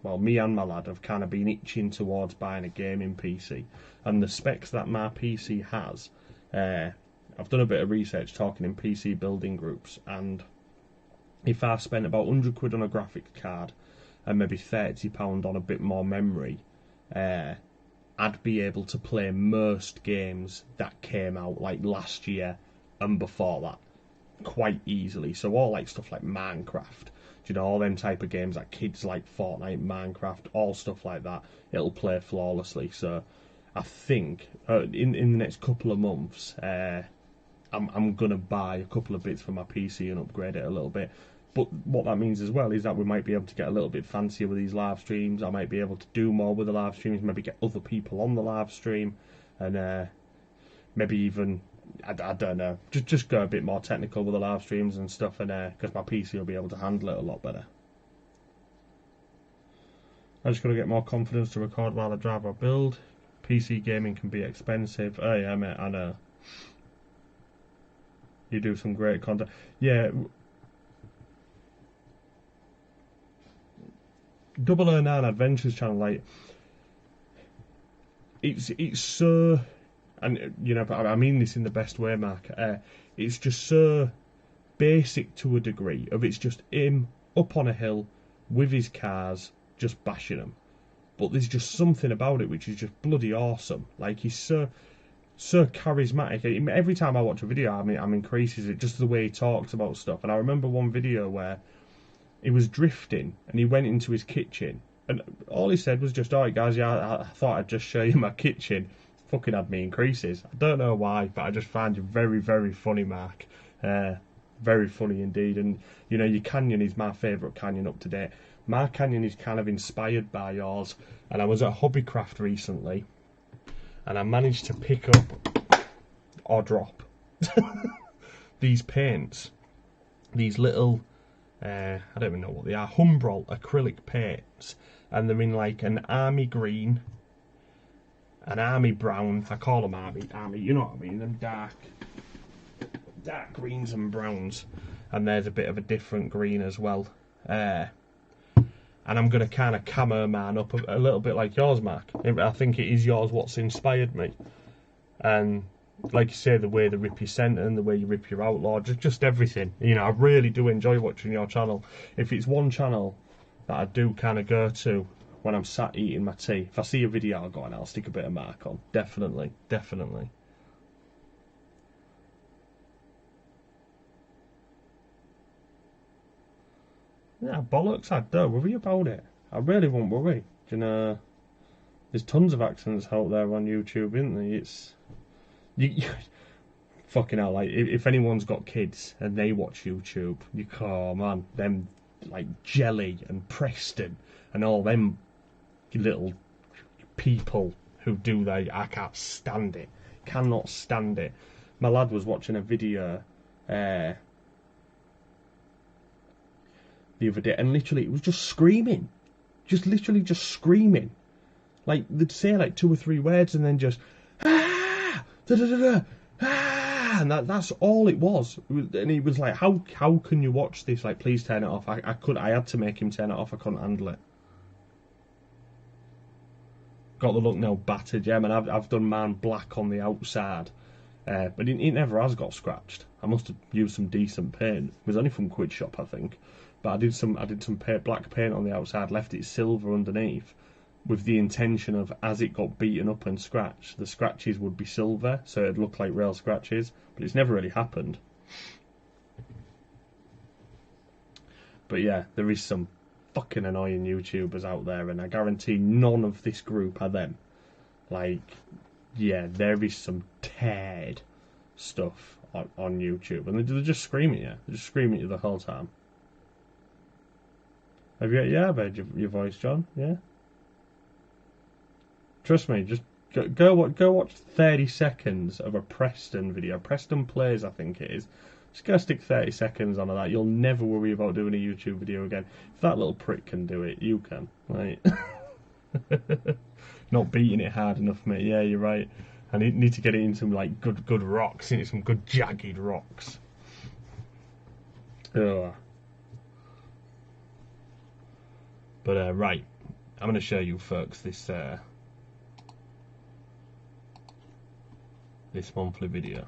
well, me and my lad have kind of been itching towards buying a gaming PC, and the specs that my PC has, I've done a bit of research talking in PC building groups, and if I spent about 100 quid on a graphics card and maybe £30 on a bit more memory, I'd be able to play most games that came out like last year and before that quite easily. So all like stuff like Minecraft, you know, all them type of games that kids like Fortnite, Minecraft, all stuff like that, it'll play flawlessly. So I think in the next couple of months, I'm gonna buy a couple of bits for my PC and upgrade it a little bit. But what that means as well is that we might be able to get a little bit fancier with these live streams. I might be able to do more with the live streams, maybe get other people on the live stream, and maybe even, I don't know, just go a bit more technical with the live streams and stuff, and because my PC will be able to handle it a lot better. I just got to get more confidence to record while I drive or build. PC gaming can be expensive. Oh yeah, mate, I know. You do some great content. Yeah. 009 Adventures channel, like, it's so, and you know, but I mean this in the best way, Mark. It's just so basic to a degree. Of it's just him up on a hill with his cars, just bashing them. But there's just something about it which is just bloody awesome. Like, he's so charismatic. Every time I watch a video, I'm increases it just the way he talks about stuff. And I remember one video where he was drifting and he went into his kitchen and all he said was just, "Alright guys, yeah, I thought I'd just show you my kitchen." Fucking had me in creases. I don't know why, but I just find you very, very funny, Mark. Very funny indeed. And you know, your canyon is my favourite canyon up to date. My canyon is kind of inspired by yours. And I was at Hobbycraft recently and I managed to pick up or drop these paints, these little I don't even know what they are, Humbrol acrylic paints, and they're in like an army green, an army brown. I call them army, you know what I mean, them dark greens and browns, and there's a bit of a different green as well. And I'm going to kind of camo man up a little bit like yours, Mark. I think it is yours what's inspired me. And like you say, the way they rip your centre and the way you rip your outlaw, just everything. You know, I really do enjoy watching your channel. If it's one channel that I do kind of go to when I'm sat eating my tea, if I see a video, I'll go and I'll stick a bit of Mark on. Definitely, definitely. Yeah, bollocks, I don't worry about it. I really won't worry. Do you know, there's tons of accents out there on YouTube, isn't there? It's... fucking hell, like, if anyone's got kids and they watch YouTube, oh man, them, like, Jelly and Preston and all them little people who do that, I can't stand it. Cannot stand it. My lad was watching a video, the other day, and literally it was just screaming, literally just screaming. Like, they'd say like 2 or 3 words and then just ah, da, da, da, da, ah, and that's all it was. And he was like, how can you watch this? Like, please turn it off. I had to make him turn it off. I couldn't handle it. Got the look now battered, yeah, man. I've done mine black on the outside, but it never has got scratched. I must have used some decent paint. It was only from Quid Shop, I think. But I did some black paint on the outside, left it silver underneath, with the intention of, as it got beaten up and scratched, the scratches would be silver, so it'd look like real scratches. But it's never really happened. But yeah, there is some fucking annoying YouTubers out there, and I guarantee none of this group are them. Like, yeah, there is some tad stuff on YouTube, and they're just screaming at you. They're just screaming at you the whole time. Have you? Yeah, I've heard your voice, John. Yeah. Trust me, just go watch 30 seconds of a Preston video. Preston Plays, I think it is. Just go stick 30 seconds on that. You'll never worry about doing a YouTube video again. If that little prick can do it, you can. Right? Not beating it hard enough, mate. Yeah, you're right. I need to get it into like good rocks, into some good jagged rocks. Ugh. But right, I'm going to show you folks this monthly video.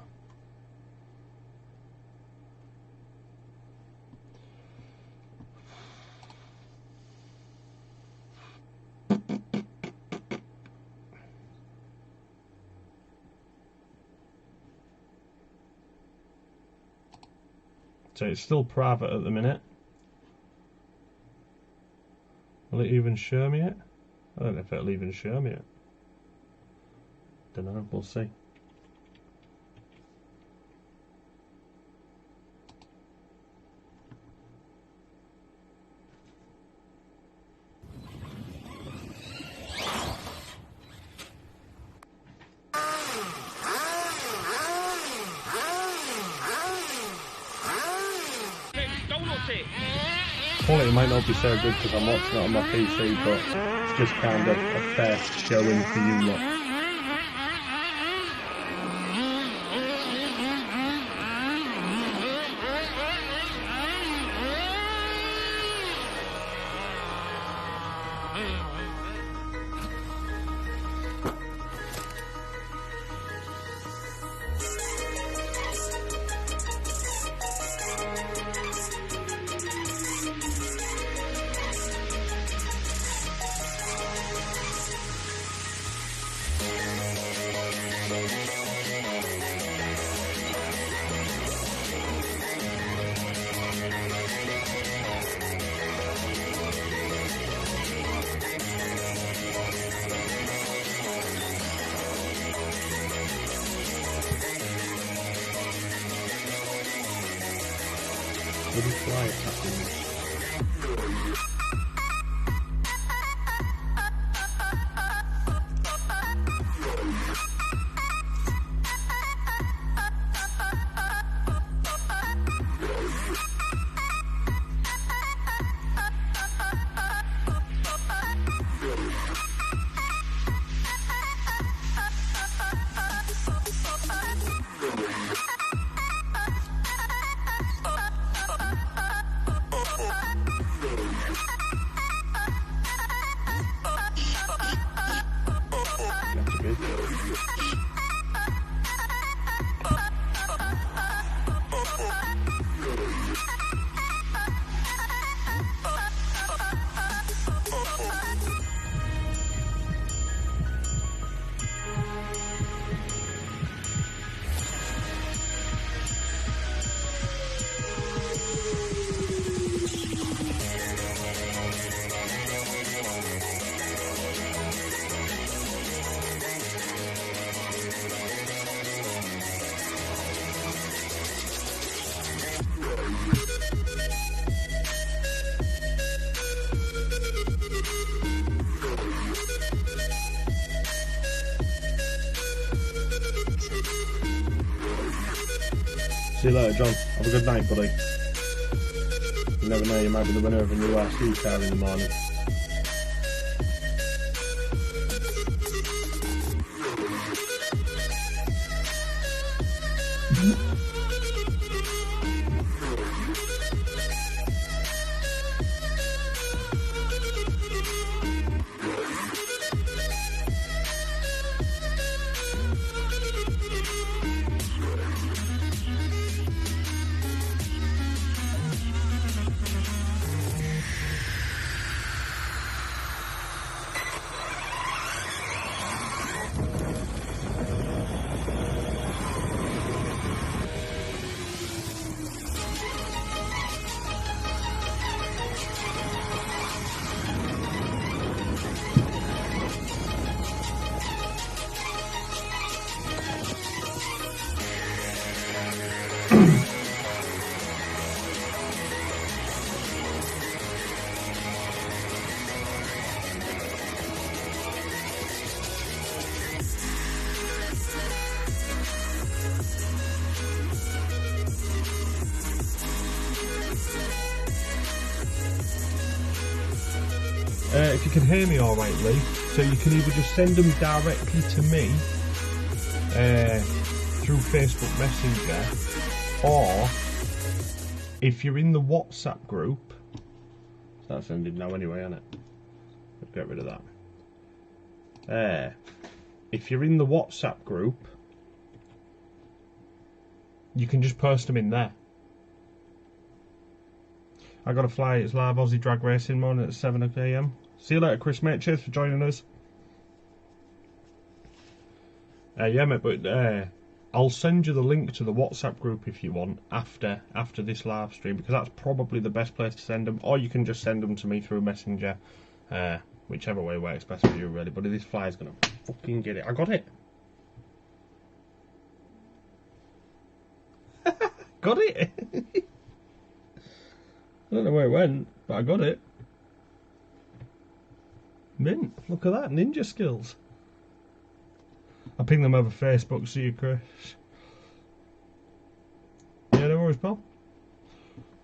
So it's still private at the minute. Will it even show me it? I don't know if it'll even show me it. Don't know, we'll see. Quality might not be so good because I'm watching it on my PC, but it's just kind of a fair showing for you lot. Would he fly attacking? See you later, John. Have a good night, buddy. You never know, you might be the winner of a new RC car in the morning. If you can hear me alright, Lee, so you can either just send them directly to me through Facebook Messenger, or if you're in the WhatsApp group, that's ended now anyway, isn't it? Let's get rid of that. If you're in the WhatsApp group, you can just post them in there. I gotta fly, it's live Aussie drag racing morning at 7 AM. See you later, Chris, mate. Cheers for joining us. Yeah, mate, but I'll send you the link to the WhatsApp group if you want after this live stream, because that's probably the best place to send them, or you can just send them to me through Messenger Whichever way works best for you, really. But this fly's gonna fucking get it. I got it. Got it. I don't know where it went, but I got it. Mint. Look at that. Ninja skills. I'll ping them over Facebook, see you, Chris. Yeah, no worries, pal.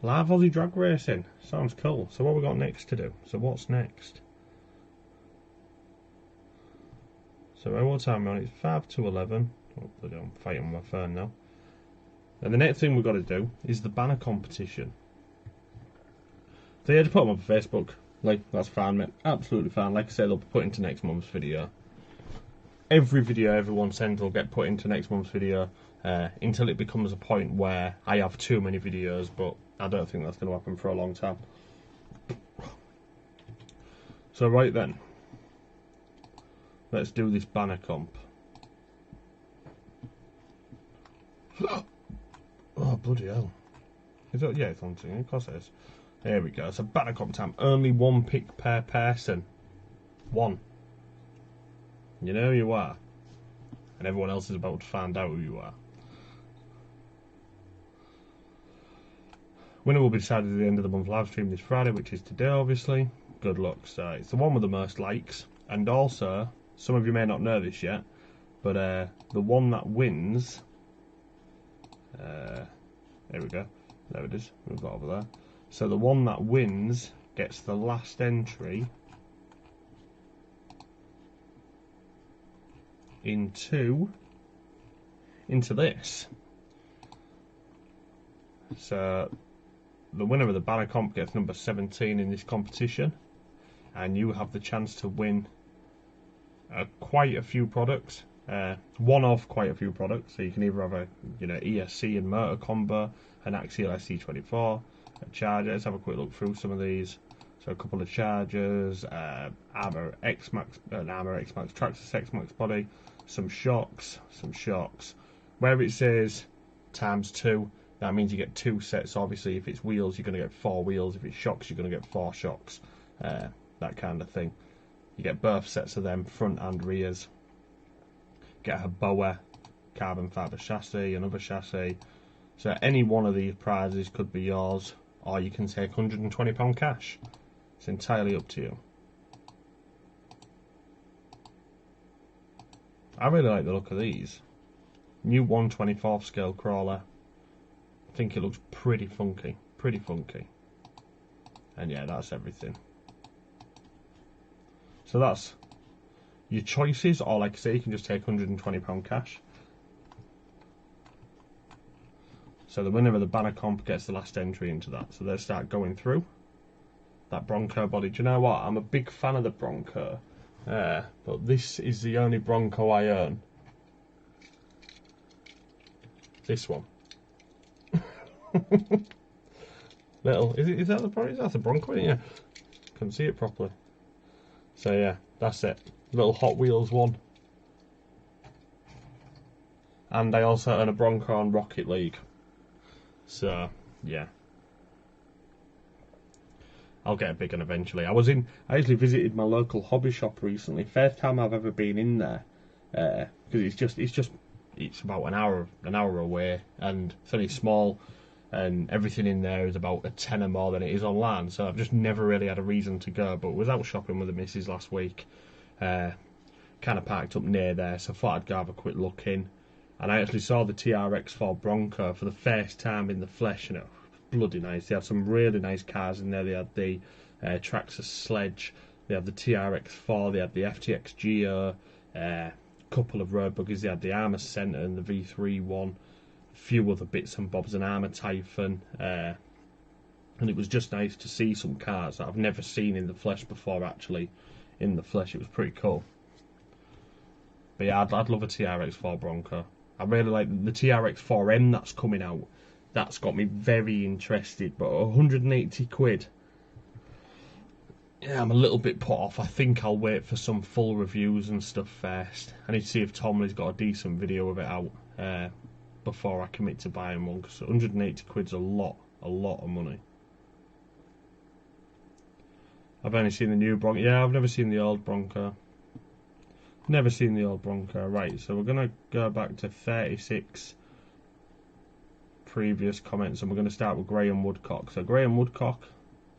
Live Aussie drag racing. Sounds cool. So what we got next to do? So what's next? So what time are we on? It's 5 to 11. Oh, bloody hell, I'm fighting on my phone now. And the next thing we've got to do is the banner competition. So yeah, just put them on Facebook. Like, that's fine, mate. Absolutely fine. Like I said, they'll be put into next month's video. Every video everyone sends will get put into next month's video until it becomes a point where I have too many videos, but I don't think that's going to happen for a long time. So right then, let's do this banner comp. Oh, bloody hell. Is it? Yeah, it's on Zing. Of course it is. There we go. It's a banner comp time. Only one pick per person. One. You know who you are. And everyone else is about to find out who you are. Winner will be decided at the end of the month live stream this Friday, which is today, obviously. Good luck. So it's the one with the most likes. And also, some of you may not know this yet, but the one that wins... there we go. There it is. We've got over there. So the one that wins gets the last entry into this. So the winner of the banner comp gets number 17 in this competition, and you have the chance to win quite a few products. One of quite a few products. So you can either have a ESC and motor combo, an Axial SC24, a charger. Let's have a quick look through some of these. So a couple of chargers, Armour X-Max, an Armour X-Max Traxxas X-Max body, some shocks. Where it says ×2, that means you get 2 sets. Obviously, if it's wheels, you're going to get 4 wheels. If it's shocks, you're going to get 4 shocks. That kind of thing. You get both sets of them, front and rears. Get a Boa carbon fibre chassis, another chassis. So any one of these prizes could be yours, or you can take £120 cash. It's entirely up to you. I really like the look of these. New 1/24 scale crawler. I think it looks pretty funky. And yeah, that's everything. So that's your choices, or like I say, you can just take £120 cash. So the winner of the banner comp gets the last entry into that. So let's start going through. That Bronco body. Do you know what? I'm a big fan of the Bronco. But this is the only Bronco I own. This one. Little, is that the Bronco? That's the Bronco, isn't it? Yeah. Couldn't see it properly. So yeah, that's it. Little Hot Wheels one. And I also own a Bronco on Rocket League. So yeah, I'll get a big one eventually. I actually visited my local hobby shop recently. First time I've ever been in there, because it's about an hour away, and it's only small, and everything in there is about a tenner more than it is online. So I've just never really had a reason to go. But I was out shopping with the missus last week, kind of parked up near there, so I thought I'd go have a quick look in. And I actually saw the TRX4 Bronco for the first time in the flesh, and it was bloody nice. They had some really nice cars in there. They had the Traxxas Sledge, they had the TRX4, they had the FTX Geo, couple of road buggies. They had the Armour Centre and the V3 one, a few other bits and bobs, an Armour Typhon, and it was just nice to see some cars that I've never seen in the flesh before. Actually, in the flesh, it was pretty cool. But yeah, I'd love a TRX4 Bronco. I really like the TRX4M that's coming out. That's got me very interested. But 180 quid. Yeah, I'm a little bit put off. I think I'll wait for some full reviews and stuff first. I need to see if Tomley's got a decent video of it out before I commit to buying one. Because 180 quid's a lot of money. I've only seen the new Bronco. Yeah, I've never seen the old Bronco. Never seen the old Bronco. Right, so we're going to go back to 36 previous comments, and we're going to start with Graham Woodcock. So Graham Woodcock,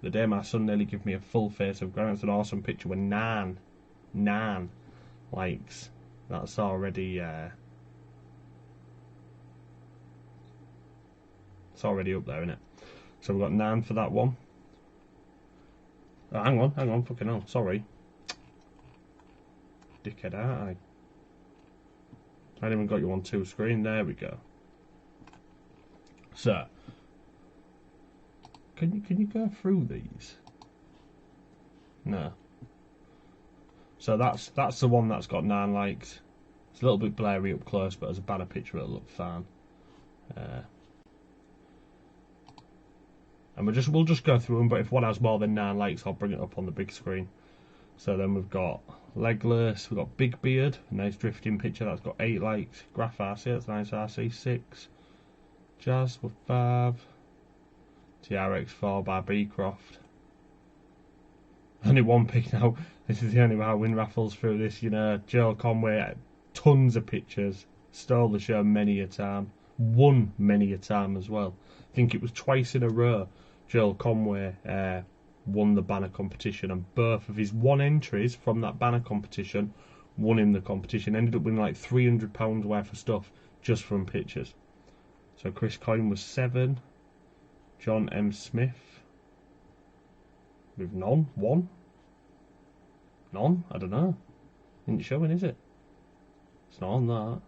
the day my son nearly gave me a full face of Graham. It's an awesome picture with 9 likes. That's already it's already up there, isn't it? So we've got 9 for that one. Oh, hang on, fucking hell, sorry. Dickhead out, I haven't even got you on 2 screen. There we go. So, can you go through these? No. So that's the one that's got 9 likes. It's a little bit blurry up close, but as a banner picture it'll look fine. And we'll just go through them, but if one has more than 9 likes, I'll bring it up on the big screen. So then we've got Legless, we've got Big Beard, a nice drifting picture, that's got 8 likes. Graph RC, that's nice RC, 6. Jazz with 5. TRX4 by Beecroft. Only one pick now. This is the only way I win raffles through this, you know. Joel Conway, tons of pictures. Stole the show many a time. Won many a time as well. I think it was twice in a row Joel Conway won the banner competition, and both of his 1 entries from that banner competition won him the competition. Ended up winning like £300 worth of stuff just from pictures. So Chris Coyne was 7. John M. Smith with none. 1? None? I don't know. Isn't showing, is it? It's not on that.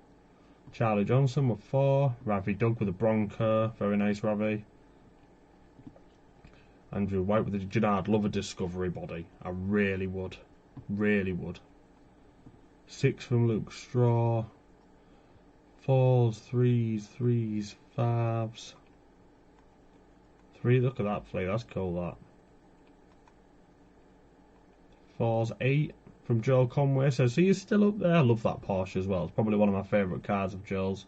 Charlie Johnson with 4. Ravi Doug with a Bronco. Very nice, Ravi. Andrew White with a... Do you know, I'd love a Discovery body. I really would. Really would. 6 from Luke Straw. 4s, 3s, 5s. 3, look at that flea, that's cool, that. 4s, 8 from Joel Conway. So he's still up there. I love that Porsche as well. It's probably one of my favourite cars of Joel's.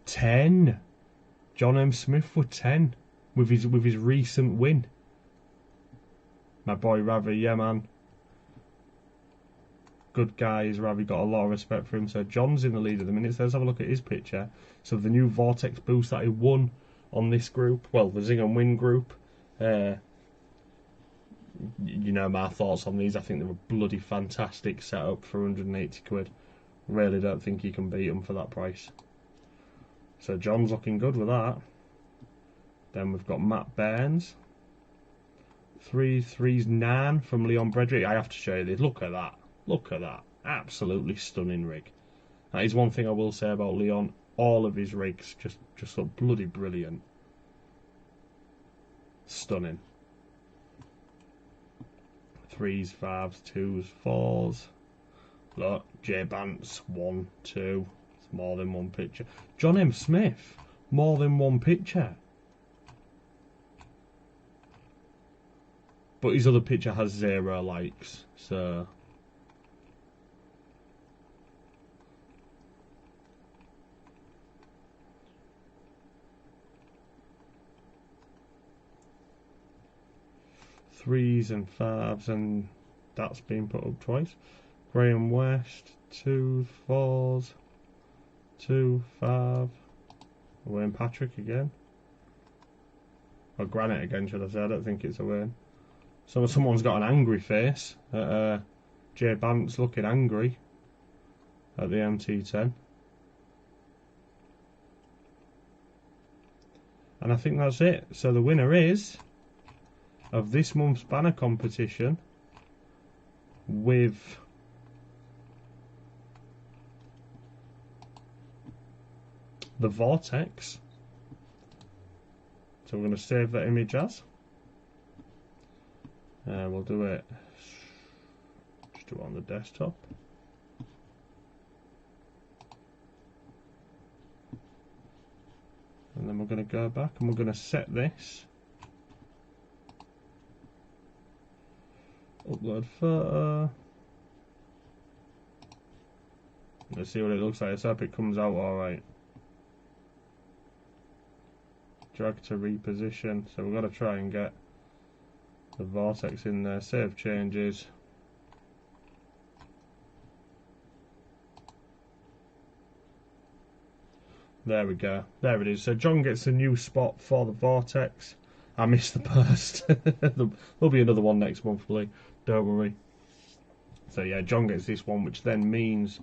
10. John M. Smith with 10. With his recent win. My boy Ravi, yeah man. Good guys, Ravi, got a lot of respect for him. So John's in the lead at the minute. So let's have a look at his picture. So the new Vortex boost that he won on this group, well, the Zing and Win group. You know my thoughts on these. I think they're a bloody fantastic setup for 180 quid. Really don't think you can beat them for that price. So John's looking good with that. Then we've got Matt Burns. 3's 9 from Leon Bredrick. I have to show you this. Look at that. Look at that. Absolutely stunning rig. That is one thing I will say about Leon. All of his rigs just look bloody brilliant. Stunning. 3's, 5's, 2's, 4's. Look, J Bance, 1, 2. It's more than one picture. John M. Smith, more than one picture. But his other picture has 0 likes, so... Threes and 5s, and that's been put up twice. Graham West, 2s, 4s, 2, 5. Wayne Patrick again. Or Granite again, should I say? I don't think it's a Wayne. So someone's got an angry face. Jay Bance looking angry at the MT10. And I think that's it. So the winner is of this month's banner competition with the Vortex. So we're going to save that image as. We'll do it. Just do it on the desktop. And then we're going to go back and we're going to set this. Upload photo. Let's see what it looks like. Let's hope it comes out alright. Drag to reposition. So we've got to try and get The vortex in there, save changes. There we go. There it is. So John gets a new spot for the vortex. I missed the burst. There'll be another one next month, Lee. Don't worry. So yeah, John gets this one, which then means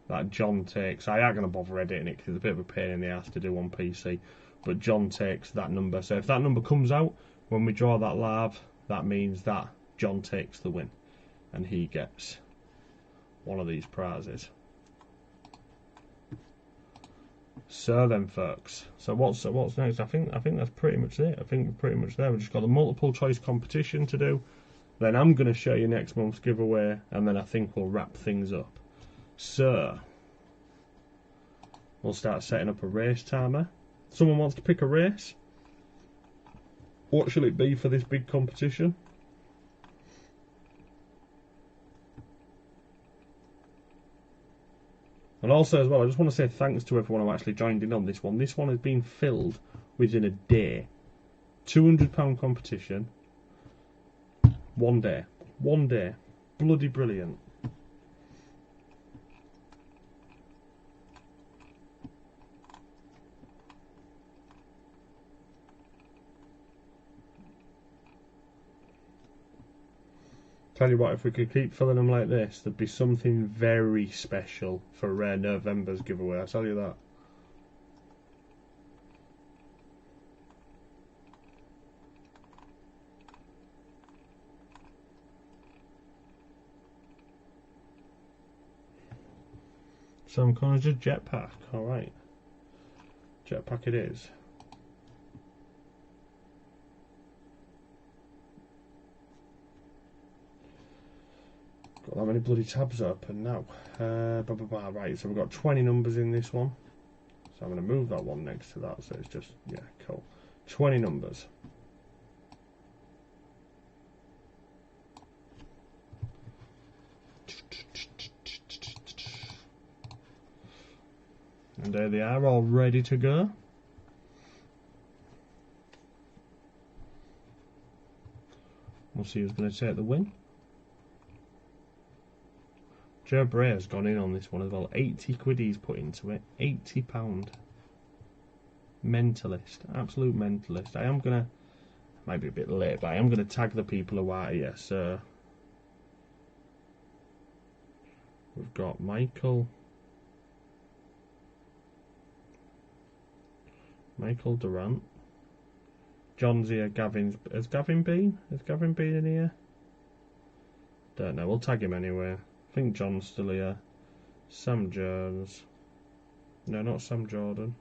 that John takes... I ain't going to bother editing it because it's a bit of a pain in the ass to do on PC. But John takes that number. So if that number comes out when we draw that larv, that means that John takes the win. And he gets one of these prizes. So then, folks. So what's next? I think that's pretty much it. I think we're pretty much there. We've just got the multiple choice competition to do. Then I'm going to show you next month's giveaway, and then I think we'll wrap things up. So we'll start setting up a race timer. Someone wants to pick a race? What shall it be for this big competition? And also as well, I just want to say thanks to everyone who actually joined in on this one. This one has been filled within a day. £200 competition. 1 day. 1 day. Bloody brilliant. Tell you what, if we could keep filling them like this, there'd be something very special for Rare November's giveaway, I'll tell you that. Sam Connor's just jetpack, alright. Jetpack it is. Got that many bloody tabs open now. Right, so we've got 20 numbers in this one. So I'm going to move that one next to that, so it's just, yeah, cool. 20 numbers. And there they are, all ready to go. We'll see who's going to take the win. Joe Bray has gone in on this one as well. 80 quid he's put into it. £80. Mentalist. Absolute mentalist. I am going to... Might be a bit late, but I am going to tag the people who are here. So we've got Michael Durant. John's here. Gavin's... Has Gavin been? Has Gavin been in here? Don't know. We'll tag him anyway. I think John's still here. Sam Jones. No, not Sam Jordan.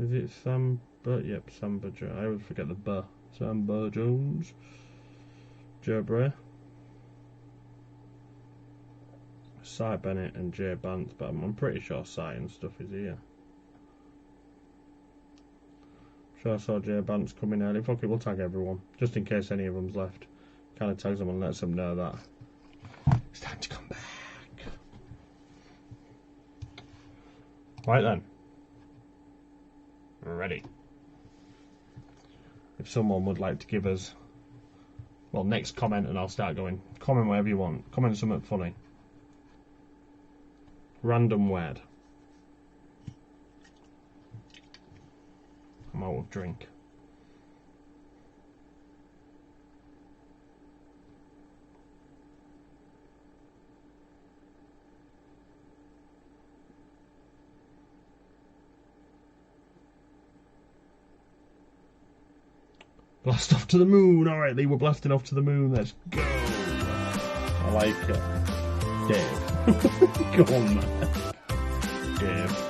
Is it Sam? Yep, Samba Jones. I always forget the B. Samba Jones. Joe Bray. Cy Bennett and Jay Bant, but I'm pretty sure Cy and stuff is here. Sure, I saw Jay Bant's coming early. Fuck it, we'll tag everyone. Just in case any of them's left. Kind of tags them and lets them know that it's time to come back. Right then. We're ready. If someone would like to give us... Well, next comment and I'll start going. Comment whatever you want. Comment something funny. Random word. I'm out of drink. Blast off to the moon. Alright, Lee, we're blasting off to the moon. Let's go. I like it. Dave. Go on, man. Dave.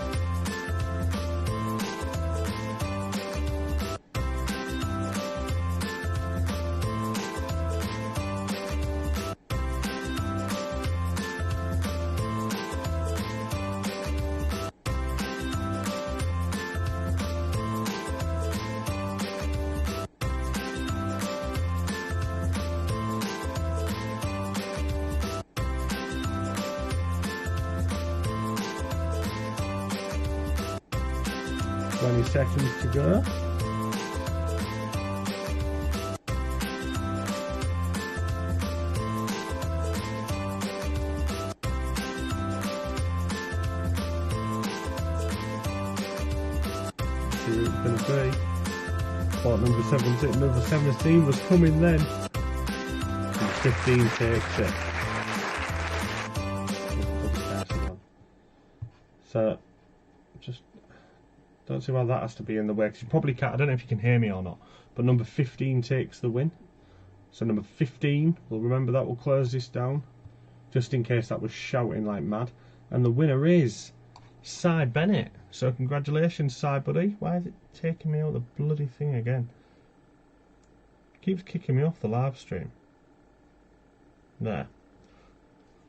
20 seconds to go. See what it's going to be. Thought number 17 was coming then. And 15 takes it. So, just don't see why that has to be in the way, because you probably can't. I don't know if you can hear me or not, but number 15 takes the win. So number 15, we'll remember that, we'll close this down, just in case that was shouting like mad. And the winner is Cy Bennett. So congratulations, Cy buddy. Why is it taking me out the bloody thing again? It keeps kicking me off the live stream. There.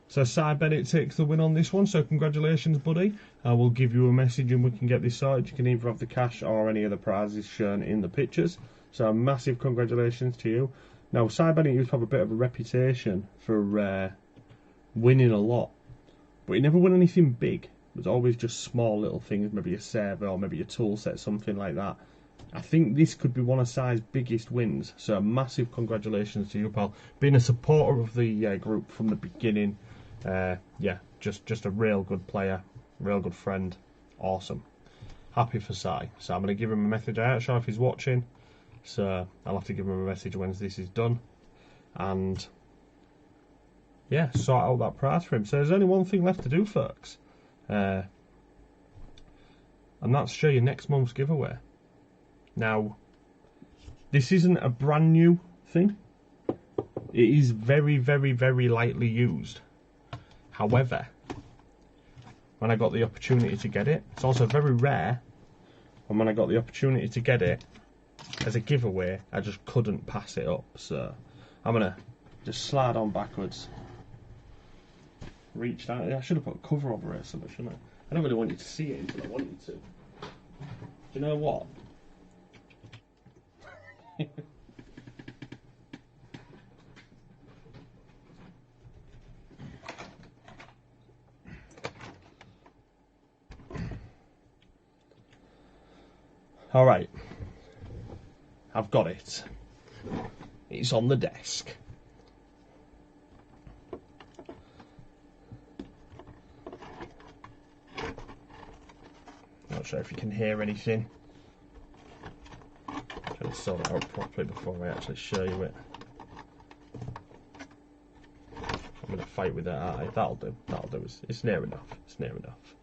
So Cy Bennett takes the win on this one, so congratulations buddy. I will give you a message and we can get this sorted. You can either have the cash or any of the prizes shown in the pictures. So a massive congratulations to you. Now Cy Bennett used to have a bit of a reputation for winning a lot, but he never won anything big. It was always just small little things, maybe a server or maybe a tool set, something like that. I think this could be one of Cy's biggest wins, so a massive congratulations to you, pal. Being a supporter of the group from the beginning. Yeah, just a real good player, real good friend, awesome. Happy for Cy. So I'm going to give him a message. I'm not sure if he's watching, so I'll have to give him a message when this is done, and yeah, sort out that prize for him. So there's only one thing left to do, folks, and that's show you next month's giveaway. Now, this isn't a brand new thing. It is very, very, very lightly used. However, when I got the opportunity to get it, it's also very rare, and when I got the opportunity to get it as a giveaway, I just couldn't pass it up. So I'm going to just slide on backwards. Reach down. I should have put a cover over it or something, shouldn't I? I don't really want you to see it until I want you to. Do you know what? Alright, I've got it. It's on the desk. Not sure if you can hear anything. Trying to sort it out properly before I actually show you it. I'm going to fight with that. That'll do. That'll do. It's near enough. It's near enough.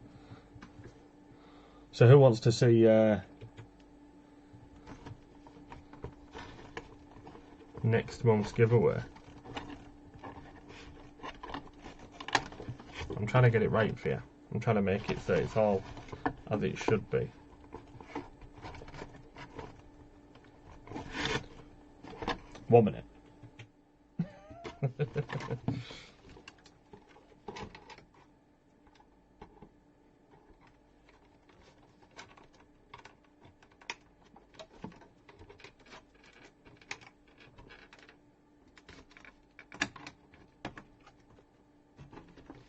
So who wants to see next month's giveaway? I'm trying to get it right for you. I'm trying to make it so it's all as it should be. One minute.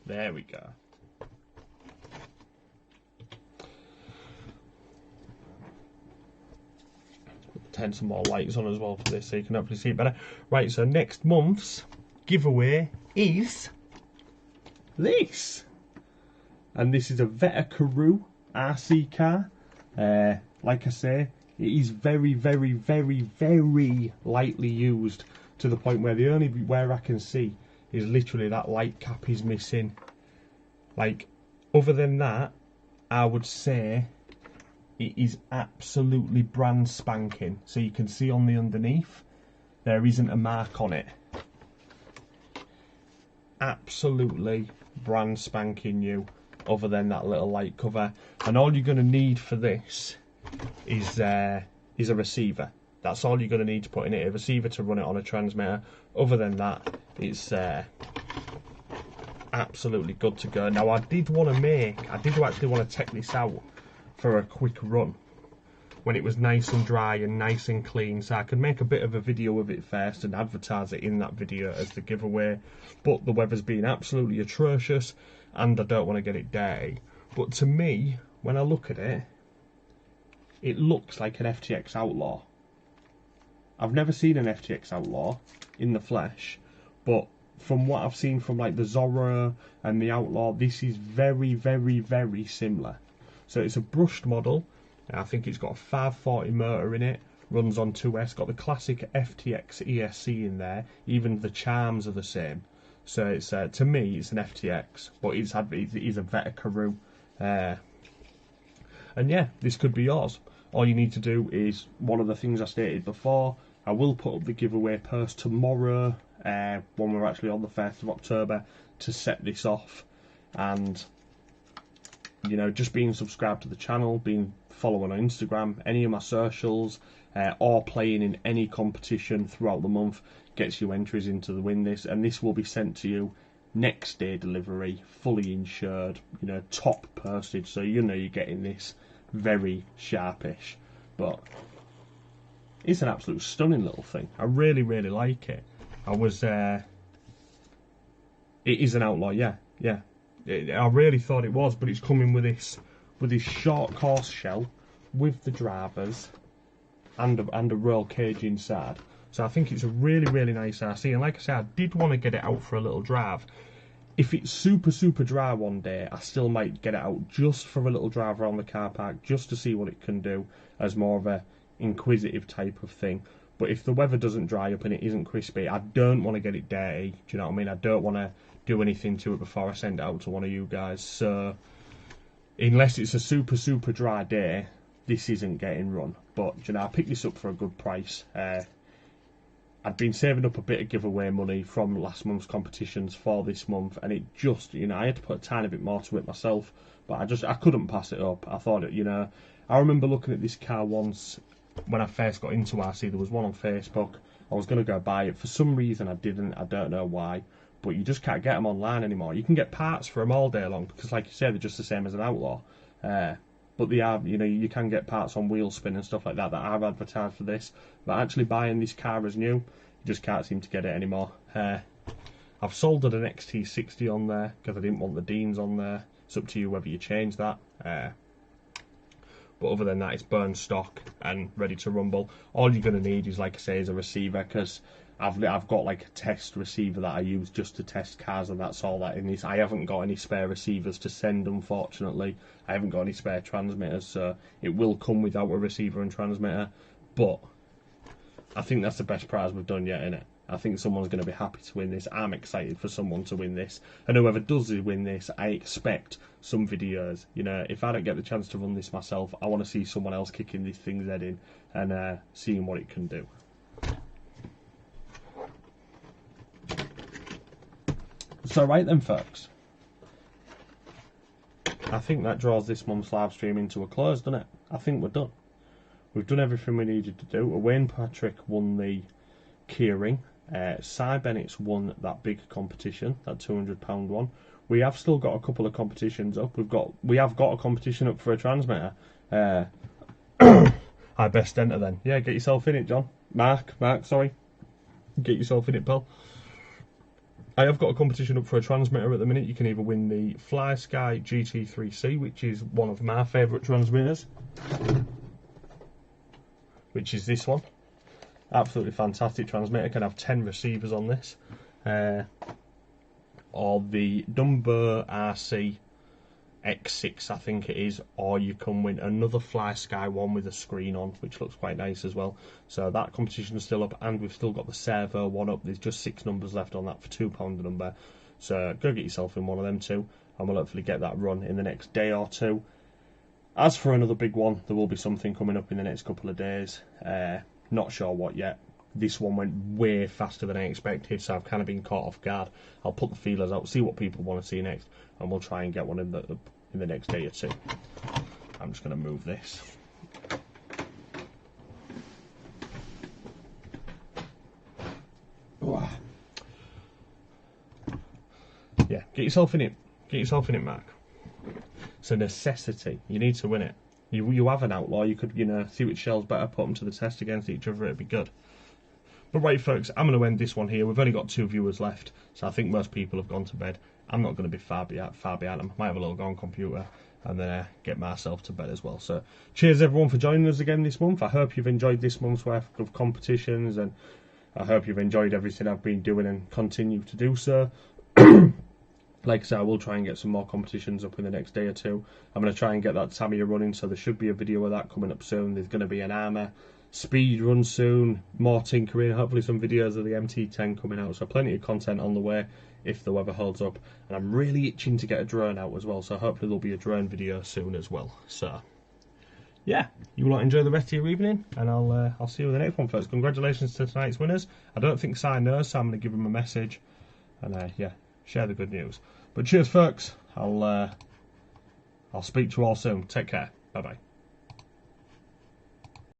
There we go. Turn some more lights on as well for this so you can hopefully see it better. Right, so next month's giveaway is this. And this is a Veta-Karoo RC car. Like I say, it is very, very, very, very lightly used, to the point where the only where I can see is literally that light cap is missing. Like, other than that, I would say it is absolutely brand spanking. So you can see on the underneath, there isn't a mark on it. Absolutely brand spanking new, other than that little light cover. And all you're going to need for this is a receiver. That's all you're going to need to put in it, a receiver to run it on a transmitter. Other than that, it's absolutely good to go. Now, I did actually want to take this out for a quick run when it was nice and dry and nice and clean, so I could make a bit of a video of it first and advertise it in that video as the giveaway. But the weather's been absolutely atrocious and I don't want to get it dirty. But to me, when I look at it, it looks like an FTX Outlaw. I've never seen an FTX Outlaw in the flesh, but from what I've seen from like the Zorro and the Outlaw, this is very, very, very similar. So it's a brushed model. I think it's got a 540 motor in it, runs on 2S, got the classic FTX ESC in there, even the charms are the same. So it's to me it's an FTX, but it is a Vetakaroo. And yeah, this could be yours. All you need to do is one of the things I stated before. I will put up the giveaway post tomorrow, when we're actually on the 1st of October, to set this off. And you know, just being subscribed to the channel, being following on Instagram, any of my socials, or playing in any competition throughout the month gets you entries into the win this, and this will be sent to you next day delivery, fully insured, you know, top postage, so you know you're getting this very sharpish. But it's an absolute stunning little thing. I really, really like it. It is an Outlaw, yeah. I really thought it was, but it's coming with this short course shell with the drivers and a roll cage inside. So I think it's a really, really nice RC. And like I said, I did want to get it out for a little drive. If it's super, super dry one day, I still might get it out just for a little drive around the car park, just to see what it can do as more of a inquisitive type of thing. But if the weather doesn't dry up and it isn't crispy, I don't want to get it dirty. Do you know what I mean? I don't want to do anything to it before I send it out to one of you guys. So unless it's a super, super dry day, this isn't getting run. But you know, I picked this up for a good price. I'd been saving up a bit of giveaway money from last month's competitions for this month, and it just, you know, I had to put a tiny bit more to it myself, but I couldn't pass it up. I thought it, you know, I remember looking at this car once when I first got into RC. There was one on Facebook. I was going to go buy it. For some reason I didn't. I don't know why, but you just can't get them online anymore. You can get parts for them all day long because, like you said, they're just the same as an Outlaw. But they are, you know, you can get parts on wheel spin and stuff like that I've advertised for this. But actually buying this car as new, you just can't seem to get it anymore. I've soldered an XT60 on there because I didn't want the Deans on there. It's up to you whether you change that. But other than that, it's burned stock and ready to rumble. All you're going to need is, like I say, is a receiver, because I've got like a test receiver that I use just to test cars, and that's all that in this. I haven't got any spare receivers to send, unfortunately. I haven't got any spare transmitters, so it will come without a receiver and transmitter. But I think that's the best prize we've done yet, innit? I think someone's going to be happy to win this. I'm excited for someone to win this. And whoever does win this, I expect some videos. You know, if I don't get the chance to run this myself, I want to see someone else kicking this thing's head in and seeing what it can do. So right then, folks, I think that draws this month's live stream into a close, doesn't it? I think we're done. We've done everything we needed to do. Wayne Patrick won the keyring. Cy Bennett's won that big competition, that £200 one. We have still got a couple of competitions up. We have got a competition up for a transmitter. I best enter then. Yeah, get yourself in it, John. Mark, sorry. Get yourself in it, pal. I have got a competition up for a transmitter at the minute. You can either win the Fly Sky GT3C, which is one of my favourite transmitters, which is this one. Absolutely fantastic transmitter. Can have 10 receivers on this. Or the Dumbo RC X6, I think it is. Or you can win another Fly Sky one with a screen on, which looks quite nice as well. So that competition is still up, and we've still got the Servo one up. There's just 6 numbers left on that for £2 a number. So go get yourself in one of them too, and we'll hopefully get that run in the next day or two. As for another big one, there will be something coming up in the next couple of days. Not sure what yet. This one went way faster than I expected, so I've kind of been caught off guard. I'll put the feelers out, see what people want to see next, and we'll try and get one in the next day or two. I'm just going to move this. Yeah, get yourself in it. Get yourself in it, Mark. It's a necessity. You need to win it. You have an Outlaw. You could, you know, see which shell's better, put them to the test against each other. It'd be good. But right, folks, I'm going to end this one here. We've only got 2 viewers left, so I think most people have gone to bed. I'm not going to be far behind them. Might have a little go on computer. and then get myself to bed as well. So cheers everyone for joining us again this month. I hope you've enjoyed this month's worth of competitions, and I hope you've enjoyed everything I've been doing and continue to do so. Like I said, I will try and get some more competitions up in the next day or two. I'm going to try and get that Tamiya running, so there should be a video of that coming up soon. There's going to be an armour speed run soon, more tinkering, hopefully some videos of the MT10 coming out. So plenty of content on the way if the weather holds up. And I'm really itching to get a drone out as well, so hopefully there'll be a drone video soon as well. So yeah, you lot enjoy the rest of your evening, and I'll see you in the next one, folks. Congratulations to tonight's winners. I don't think Si knows, so I'm going to give him a message, and yeah, share the good news. But cheers, folks. I'll speak to you all soon. Take care. Bye bye.